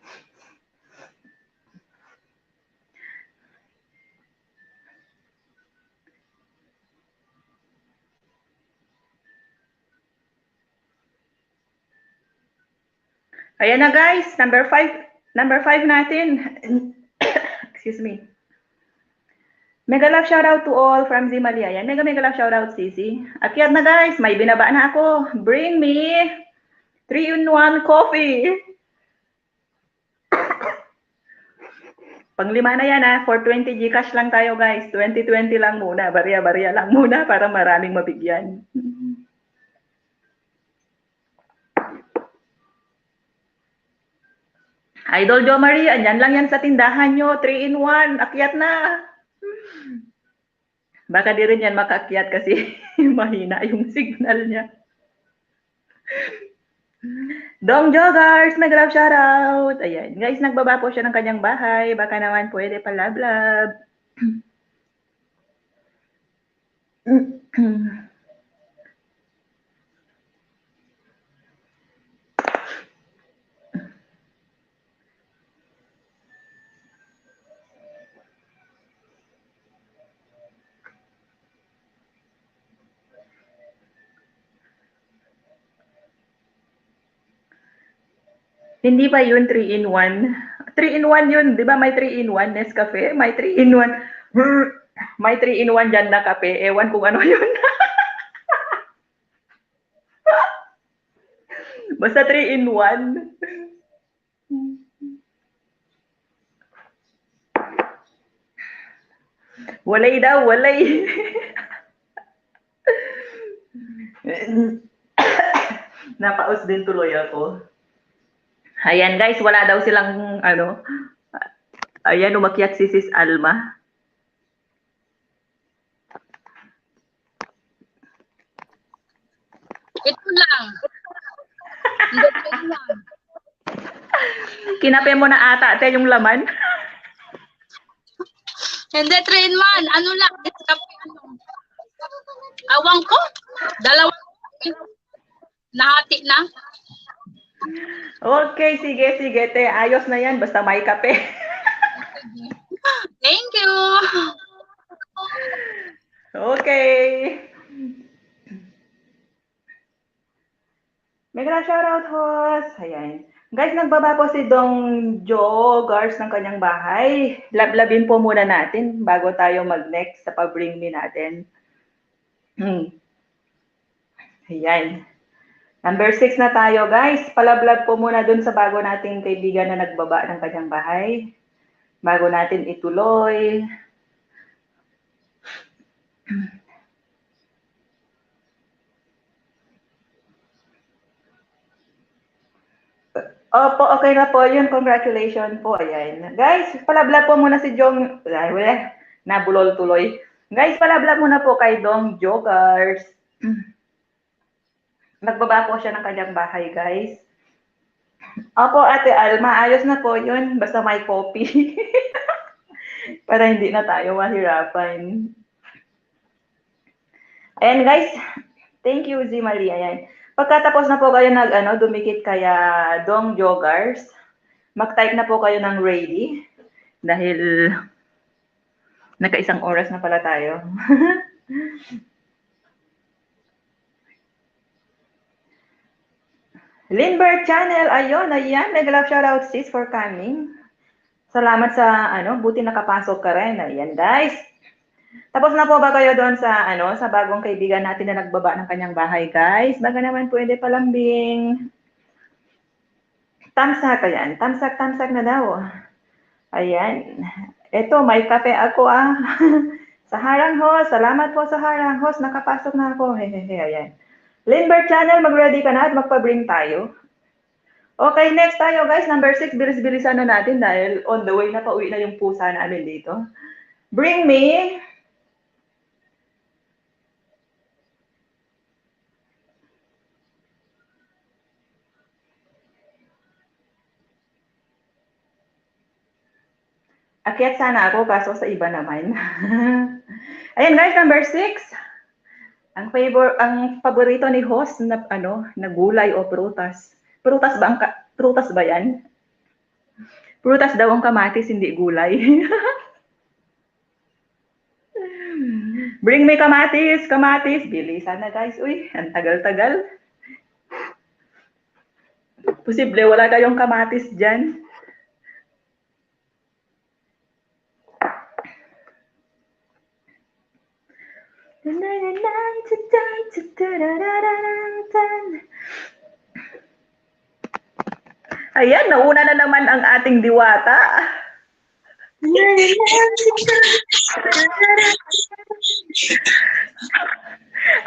Ayan na guys, number 5 natin. Excuse me. Mega love shoutout to all from Zimalia. Ayan, mega love shoutout Sisi. Akyat na guys, may binaba na ako. Bring me 3-in-1 coffee. Panglima na yan ha, 420 Gcash lang tayo guys. 2020 lang muna, barya-barya lang muna para maraming mabigyan. Idol Jo Marie, andyan lang yan sa tindahan nyo, 3-in-1, akyat na. Baka di rin yan makaakyat kasi mahina yung signal niya. Dong Joggers, mega love shoutout. Ayan, guys, nagbaba po siya ng kanyang bahay. Baka naman pwede palablab. Hindi pa yun 3-in-1. 3-in-1 yun, di ba may 3-in-1 Nescafe? May 3-in-1. May 3-in-1 dyan na kape. Ewan kung ano yun. Basta 3-in-1. Walay daw, walay. Napaus din tuloy ako. Ayan guys, wala daw silang ano. Ayan, umakyat si Sis Alma. Ito lang. Hindi pa lang. Kinape mo na ata ate yung laman. Hindi, 3-in-1. Ano lang? Kape, ano? Awang ko. Dalawang nahati na. Okay, sige, te. Ayos na yan, basta may kape. Thank you. Okay. Mega shoutout host. Ayan. Guys, nagbaba po si Dong Joggers ng kanyang bahay. Lablabin po muna natin bago tayo mag-next sa pa-bring me natin. Ayan. Number 6 na tayo, guys. Palablab po muna dun sa bago nating kaibigan na nagbaba ng kanyang bahay. Bago natin ituloy. Opo, okay na po yun. Congratulations po. Ayan. Guys, palablab po muna si Jong. Ay, wala. Nabulol tuloy. Guys, palablab muna po kay Dong Joggers. Nagbaba po siya ng kanyang bahay, guys. Opo, Ate Alma, ayos na po yun. Basta may copy. Para hindi na tayo mahirapan. Ayan, guys. Thank you, Zimali. Ayan. Pagkatapos na po kayo dumikit kaya Dong Joggers, mag-type na po kayo ng ready. Dahil naka-1 oras na pala tayo. Lindbergh Channel, ayun, ayan. Mega love shoutout sis for coming. Salamat sa buti nakapasok ka rin. Ayan, guys. Tapos na po ba kayo doon sa sa bagong kaibigan natin na nagbaba ng kanyang bahay, guys? Baka naman pwede palambing. Tamsak, ayan. Tamsak na daw. Ayan. Eto, may kape ako Sa Harang Host, salamat po sa Harang Host. Nakapasok na ako. Hehehe, ayan. Lindbergh Channel, mag-ready ka na at magpa-bring tayo. Okay, next tayo guys. Number 6, bilis-bilisan na natin dahil on the way na pauwi na yung pusa namin dito. Bring me Akyat sana ako, kaso sa iba naman. Ayan guys, number 6. Ang paborito ni host na na gulay o prutas. Prutas ba 'yan? Prutas daw ang kamatis, hindi gulay. Bring me kamatis, kamatis. Bilisan na guys. Uy, ang tagal-tagal. Posible wala kayong kamatis dyan. Ayan, nauna na naman ang ating diwata.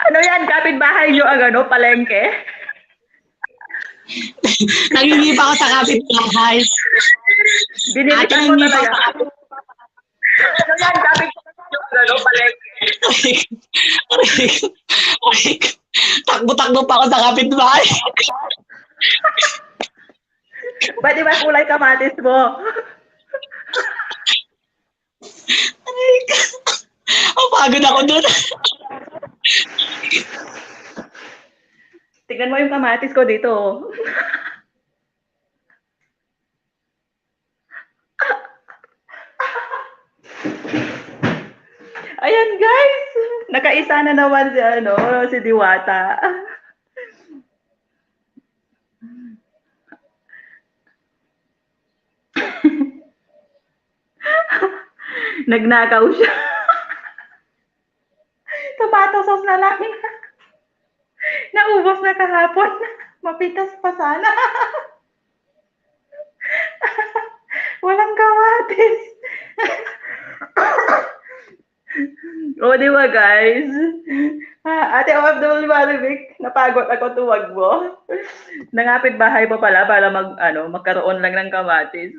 Ano yan? Kapitbahay nyo ang palengke? Nangingi pa ako sa kapitbahay. Binilikan mo talaga. Ano yan? Kapitbahay nyo palengke? Takbo-takbo pa ako sa kapitbahay. Pwede ba kulay kamatis mo? Pagod ako doon. Tingnan mo yung kamatis ko dito. Ayan guys, nakaisa na naman si Diwata. Nagnakaw siya. Tomato sauce na lang. Naubos na kahapon. Mapitas pa sana. Walang kamatis. O, di ba guys? Ate OFW Maribik, napagod ako tuwag mo. Nangapit bahay pa pala para magkaroon lang ng kamatis.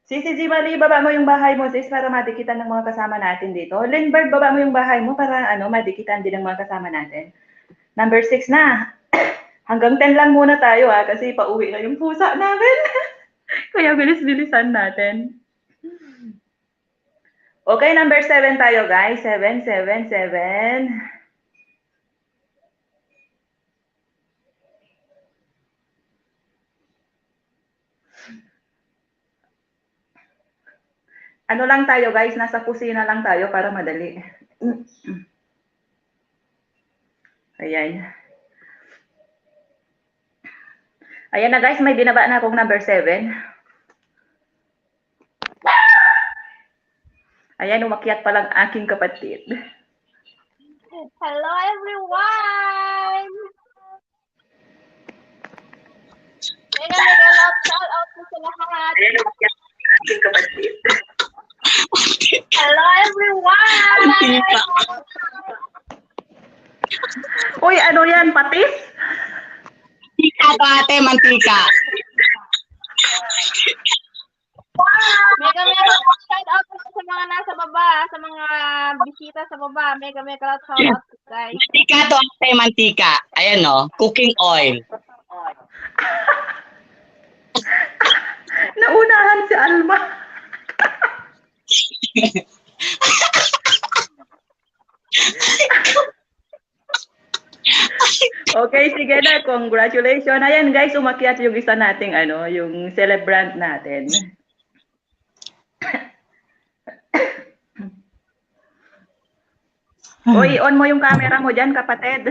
Sisi G. Mali, baba mo yung bahay mo, sis, para madikitan ng mga kasama natin dito. Lindbergh, baba mo yung bahay mo para madikitan din ng mga kasama natin. Number 6 na. Hanggang 10 lang muna tayo kasi pauwi na yung pusa namin. Kaya bilis-bilisan natin. Okay, number 7 tayo guys. 7, 7, 7. Ano lang tayo guys, nasa kusina lang tayo para madali. Ayan. Ayan na guys, may binaba na akong number 7. Ayan, umakyat pa lang aking kapatid. Hello everyone! Mega love shout out po sa lahat. Ayan, umakyat pa lang aking kapatid. Hello everyone! Uy, ano yan? Patis? Mantika to ate, mantika. Mega shout out po sa mga nasa baba, sa mga bisita sa baba. Mega shout out guys. Mantika to ate, mantika. Ayan cooking oil. Naunahan si Alma. Okay, sige na. Congratulations. Ayan guys, umakyat yung isa nating yung celebrant natin. Uy, on mo yung camera mo dyan, kapatid.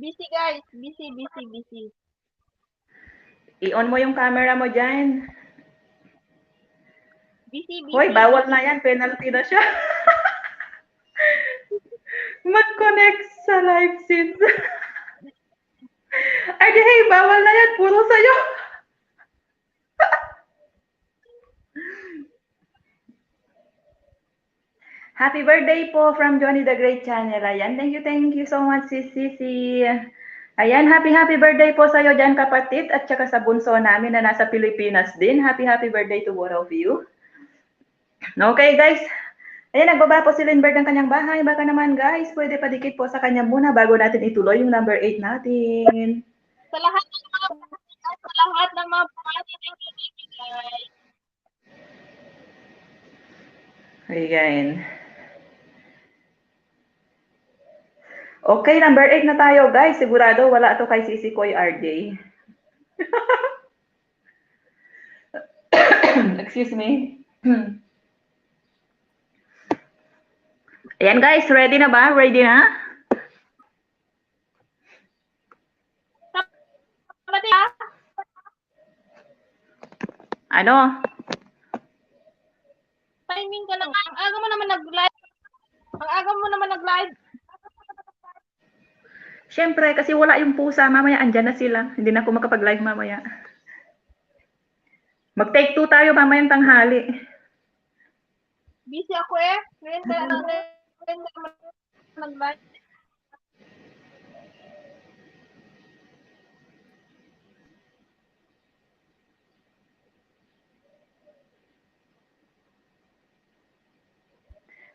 Busy guys, busy. I-on mo yung camera mo dyan. Busy. Hoy, bawal na yan. Penalty na siya. Mag-connect sa live scenes. Ay, di, hey, bawal na yan. Puro sa'yo. Happy birthday po from Johnny the Great Channel. Ayan, thank you so much, Sisi. Ayan, happy birthday po sa'yo dyan, kapatid, at saka sa bunso namin na nasa Pilipinas din. Happy birthday to both of you. Okay, guys. Ayan, nagbaba po si Lindbergh ng kanyang bahay. Baka naman, guys, pwede padikit po sa kanya muna bago natin ituloy yung number 8 natin. Sa lahat lahat ng mga bumati. Thank you, guys. Ayan. Okay, number 8 na tayo, guys. Sigurado wala to kay Sisi Koy RJ. Excuse me. Ayan, guys. Ready na ba? Ready na? Kapatid, ha? Ano? Timing ka lang. Ang aga mo naman nag-live. Ang aga mo naman nag-live. Siyempre, kasi wala yung pusa. Mamaya, andyan na sila. Hindi na ako makapag-live mamaya. Mag-take 2 tayo mamayang tanghali. Busy ako eh. Ngayon ka naman nag-live.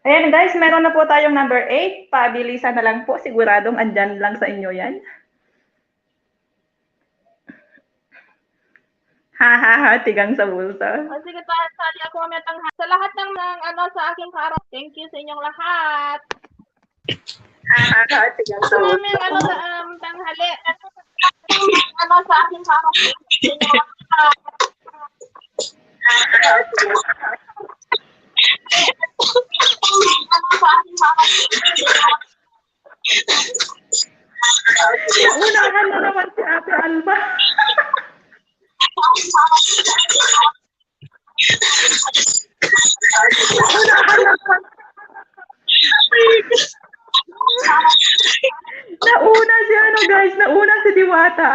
Ayan guys, meron na po tayong number 8. Pabilisan na lang po. Siguradong andyan lang sa inyo yan. Ha, tigang sa bulsa. O sige, sali ako mamaya tanghali. Sa lahat ng sa aking kaaraw. Thank you sa inyong lahat. Ha, tigang sa bulsa. Mamaya tanghali. Sa aking kaaraw. Thank you sa inyong lahat. Unahan na naman si Ate Alma. Nauna si guys, nauna si Diwata.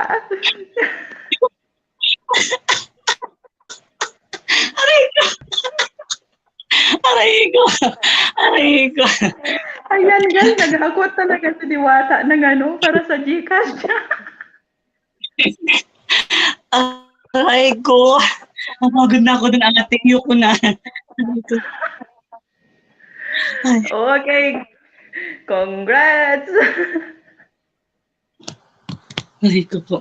Aray ko. Ayan guys, nag-akot talaga si Diwata ng para sa Gcash. Aray ko. Napagod na ako dun, ate. Yoko na. Aray ko. Okay. Congrats. Aray ko po.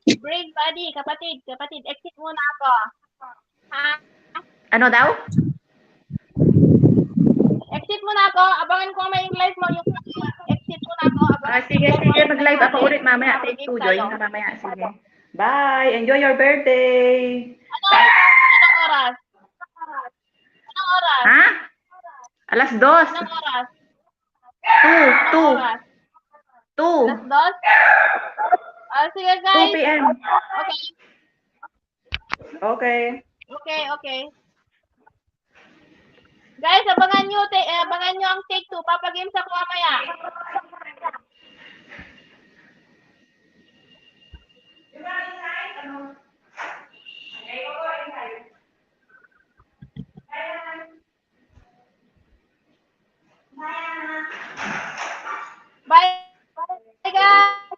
Break, buddy. Kapatid. Exit muna ako. Ha? Ano daw? Exit muna ako. Abangan ko may live mo yung exit muna ako. Sige, mag-live ako ulit mamaya. Take 2, join ka mamaya. Sige. Bye. Enjoy your birthday. Anong oras? Anong oras? Ha? Alas 2. Anong oras? 2. Alas 2? Sige guys. 2 p.m. Okay. Okay. Guys, abangan nyo ang take 2. Papagames ako mamaya. Bye guys.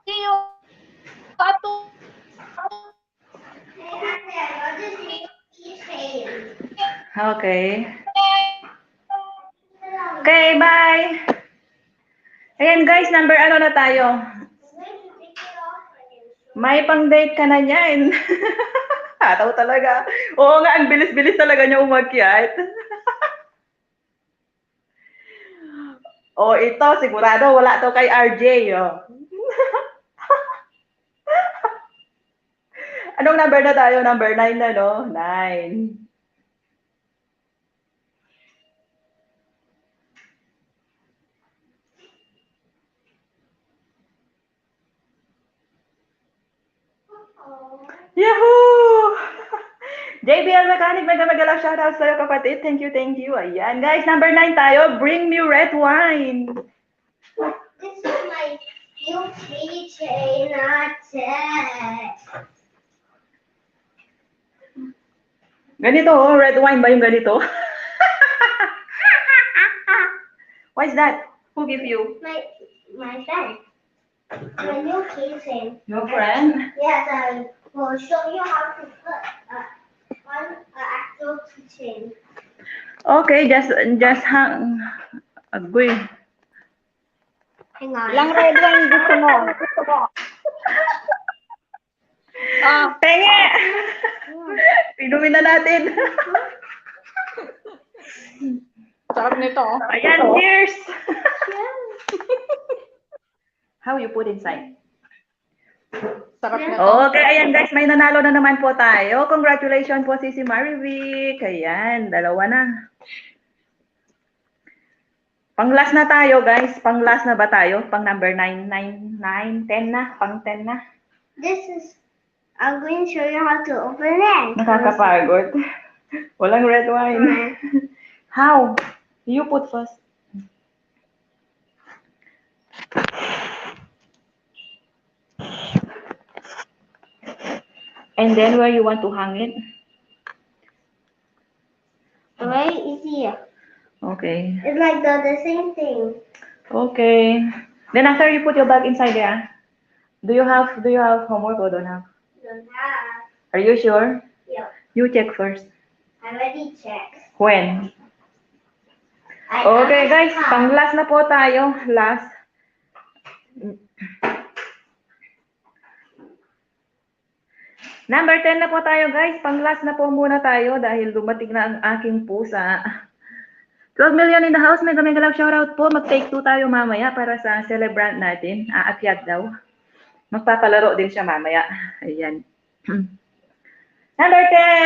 See you. Okay. Okay, bye. Ayan guys, number na tayo? May pang-date ka na niyan. Hataw talaga. Oo nga, ang bilis-bilis talaga niya umakyat. Ito, sigurado wala to kay RJ. Anong number na tayo? Number 9 na, no? 9. Yahoo! JBL Mechanic, mega shoutout sa'yo kapatid. Thank you. Ayan guys, number 9 tayo. Bring me red wine. This is my new keychain. Ganito, red wine ba yung ganito? What's that? Who give you? My friend. My new keychain. Your friend? Yes, I will show you how to put on an actual keychain. Okay, just hang. Agoy. Hang on. Ilang red wine gusto mo? Ah, Penge! Inumin na natin. sarap nito. Ayan, cheers! How you put inside? Sarap nito. Okay, ayan guys, may nanalo na naman po tayo. Congratulations po si Marivic. Ayan, dalawa na. Pang last na tayo guys. Pang last na ba tayo? Pang number 9, 9, 9, 10 na. Pang 10 na. This is. I'm going to show you how to open it. Nakakapagod. Walang red wine. How? You put first. And then where you want to hang it? Right easy. Okay. It's like the same thing. Okay. Then after you put your bag inside there, do you have homework or don't have? Don't have. Are you sure? Yeah. You check first. I already checked. When? I Okay already guys, have. pang last na po tayo. Last. Number 10 na po tayo guys. Pang last na po muna tayo dahil dumating na ang aking pusa. 12 million in the house. Mega love shoutout po. Mag-take 2 tayo mamaya para sa celebrant natin. Aakyat daw. Magpapalaro din siya mamaya. Ayan.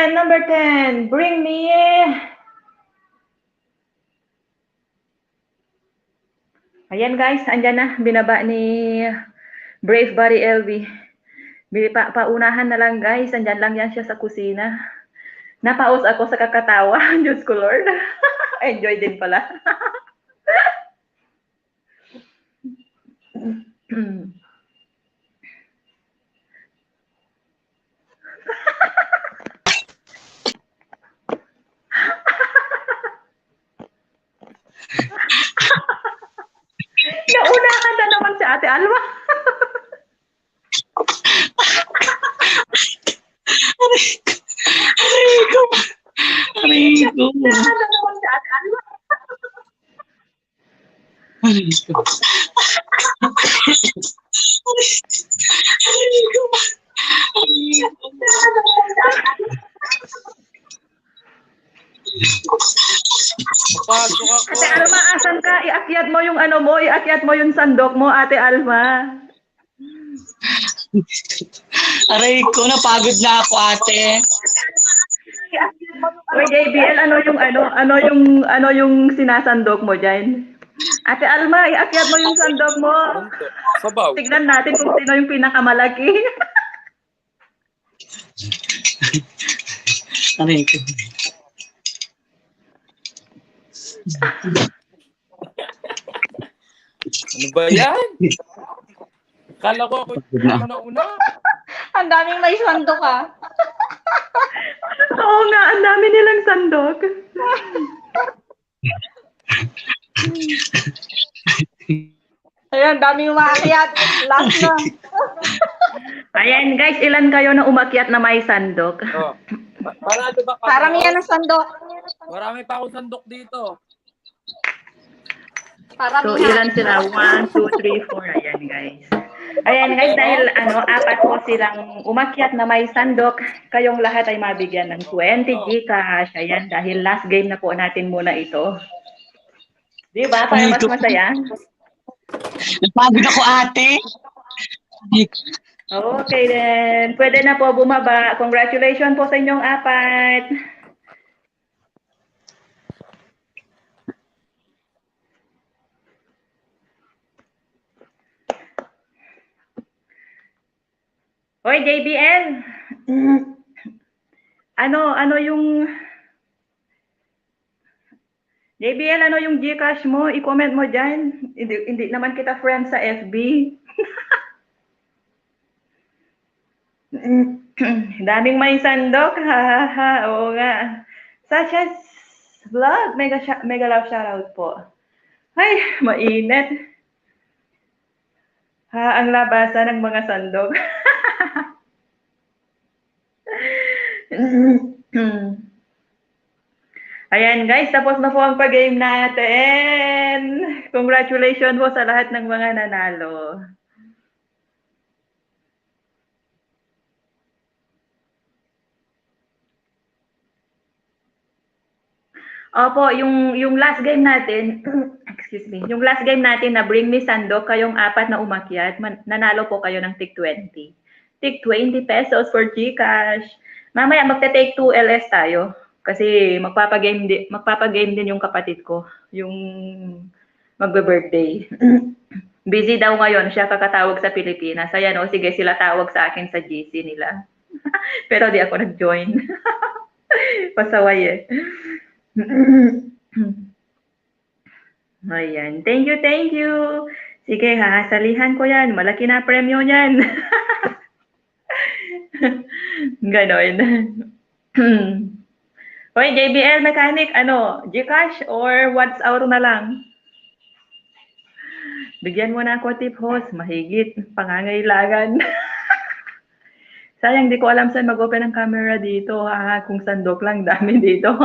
Number 10. Bring me. Ayan guys, andyan na. Binaba ni Brave Buddy LV. Paunahan na lang guys. Andyan lang yan siya sa kusina. Napaos ako sa kakatawa. Diyos ko Lord. Enjoy din pala. Naunahan na naman si Ate Alma. Aray ko. Naunahan na naman si Ate Alma. Aray ko. Aray ko. Pasok ako. Ate Alma, asan ka? Iakyat mo yung ano mo, iakyat mo yung sandok mo, Ate Alma. Aray ko, napagod na ako, ate. Uy, JBL, ano yung sinasandok mo diyan? Ate Alma, iakyat mo yung sandok mo. Santo. Sabaw. Tignan natin kung sino yung pinakamalaki. Aray ko. Ano ba yan? Kala ko ako yung una. Ang daming may sandok ah. Oo nga, ang dami nilang sandok. Ayan, daming umakyat. Last na. Ayan guys, ilan kayo na umakyat na may sandok? Oh. Para ano ba? Parang yan ang sandok. Marami pa akong sandok dito. Parang So, ilan sila? 1, 2, 3, 4. Ayan, guys. Ayan, guys, dahil apat po silang umakyat na may sandok, kayong lahat ay mabigyan ng 20 Gcash. Ayan, dahil last game na po natin muna ito. Di ba? Para mas masaya. Napagod ako, ate. Okay, then. Pwede na po bumaba. Congratulations po sa inyong apat. Hoy, JBL. Ano yung JBL, ano yung Gcash mo? I-comment mo dyan. Hindi naman kita friend sa FB. Daming may sandok. Ha, ha, ha. Oo nga. Such as vlog. Mega love shoutout po. Ay, mainit. Ha, ang labasan ng mga sandok. Ayan guys, tapos na po ang pag-game natin. Congratulations po sa lahat ng mga nanalo. Opo, yung last game natin, excuse me, yung last game natin na Bring Me Sandok, kayong apat na umakyat, nanalo po kayo ng tig 20. Tig 20 pesos for GCash. Mamaya magte-take 2 LS tayo kasi magpapagame din yung kapatid ko, yung magbe-birthday. Busy daw ngayon, siya kakatawag sa Pilipinas. Ayan o, sige sila tawag sa akin sa GC nila. Pero di ako nag-join. Pasaway eh. Ayan. Thank you, thank you. Sige, hahasalihan ko yan. Malaki na premyo niyan. Ganon. Hoy, JBL Mechanic, ano, GCash or WhatsApp na lang? Bigyan mo na ako tip, host. Mahigit. Pangangailangan. Sayang, di ko alam saan mag-open ang camera dito. Kung sandok lang, dami dito.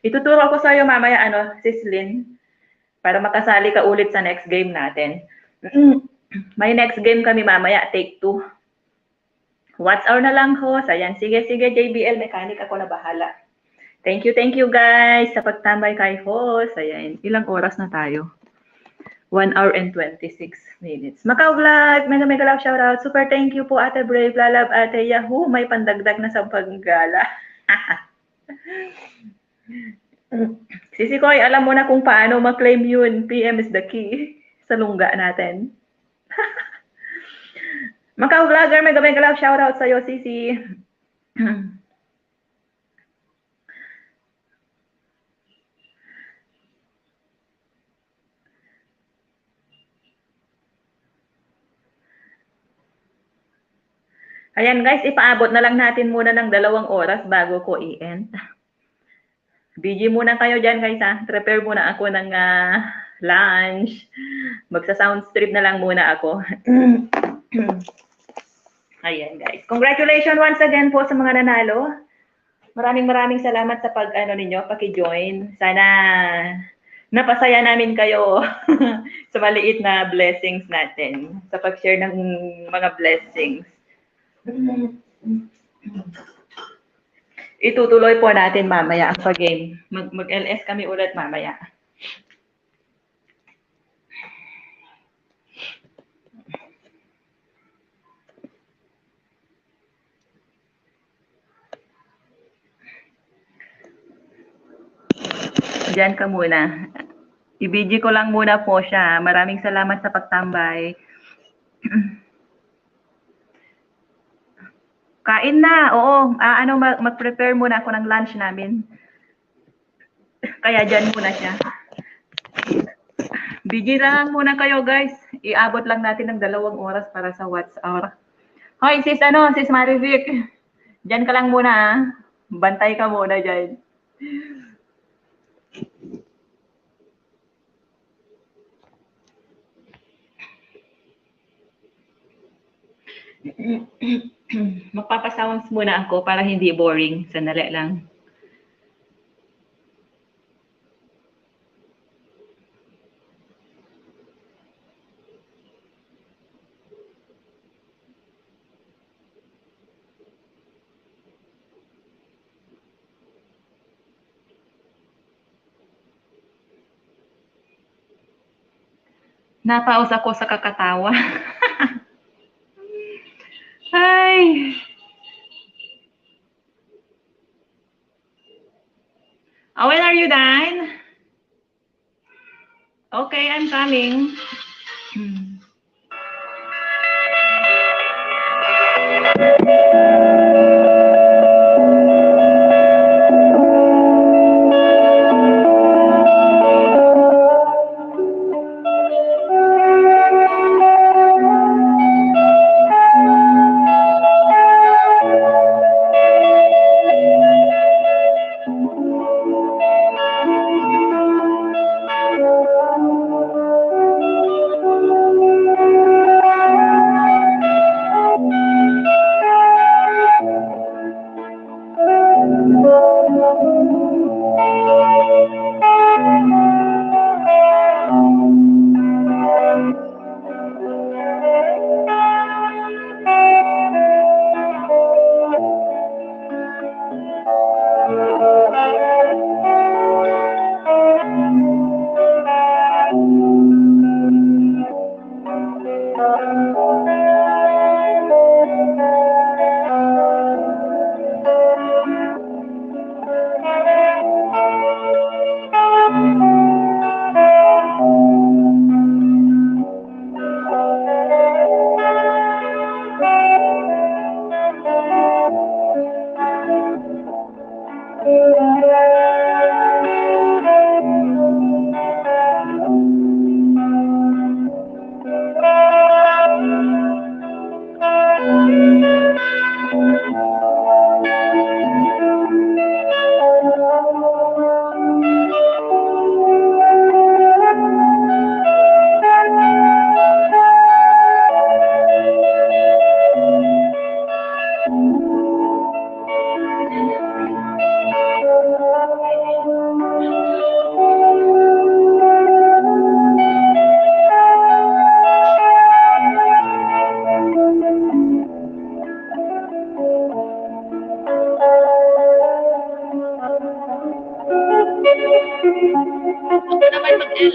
Ituturo ko sa'yo mamaya, Sislin, para makasali ka ulit sa next game natin. May next game kami mamaya, take 2. WhatsApp na lang, host. Ayan, sige, JBL Mechanic, ako na bahala. Thank you guys sa pagtambay kay host. Ayan, ilang oras na tayo? 1 hour and 26 minutes. Macau Vlog, mega love shoutout. Super thank you po Ate Brave, Lalab, Ate Yahoo. May pandagdag na sa paggala. Sisi Koy, alam mo na kung paano ma-claim yun. PM is the key sa lungga natin. Macau Vlogger, mega love shoutout sa'yo, Sisi. Ayan guys, ipaabot na lang natin muna ng 2 oras bago ko i-end. Busy muna kayo dyan guys ha. Prepare muna ako ng lunch. Magsa-sound strip na lang muna ako. Ayan guys. Congratulations once again po sa mga nanalo. Maraming salamat sa ninyo, paki-join. Sana napasaya namin kayo sa maliit na blessings natin. Sa pag-share ng mga blessings. Itutuloy po natin mamaya ang pag-game. Mag-LS kami ulit mamaya. Diyan ka muna. I-video ko lang muna po siya. Maraming salamat sa pagtambay. Kain na, oo. Mag-prepare muna ako ng lunch namin. Kaya dyan muna siya. Busy lang muna kayo, guys. Iabot lang natin ng 2 oras para sa WhatsApp. Hoy, sis Marivic. Dyan ka lang muna, ha? Bantay ka muna dyan. Magpapasounds muna ako para hindi boring. Sandali lang. Napaus ako sa kakatawa. Hi! Oh, when are you done? Okay, I'm coming.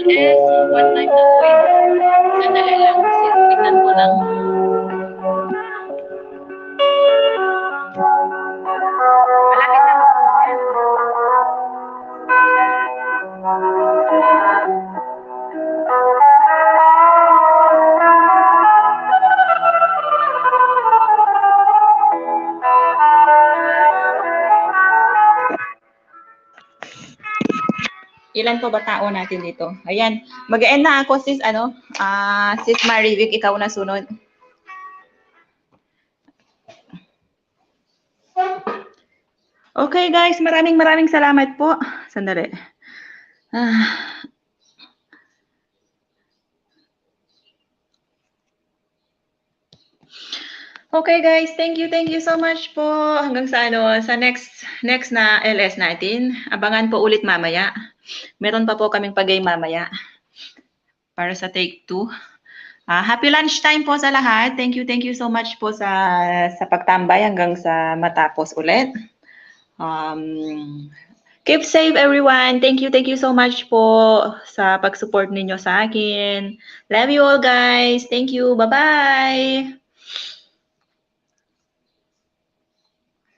LS, one time na win. Sandali lang, tingnan ko lang. Malapit na mag-yan. Ilan po ba tao natin dito? Ayan, mag-end na ako sis, sis Marivic, ikaw na sunod. Okay guys, maraming salamat po. Sandali. Okay guys, thank you so much po. Hanggang sa sa next na LS natin. Abangan po ulit mamaya. Meron pa po kaming pag-game mamaya para sa take 2. Happy lunchtime po sa lahat. Thank you so much po sa pagtambay hanggang sa matapos ulit. Keep safe everyone. Thank you so much po sa pag-support ninyo sa akin. Love you all guys. Thank you. Bye-bye.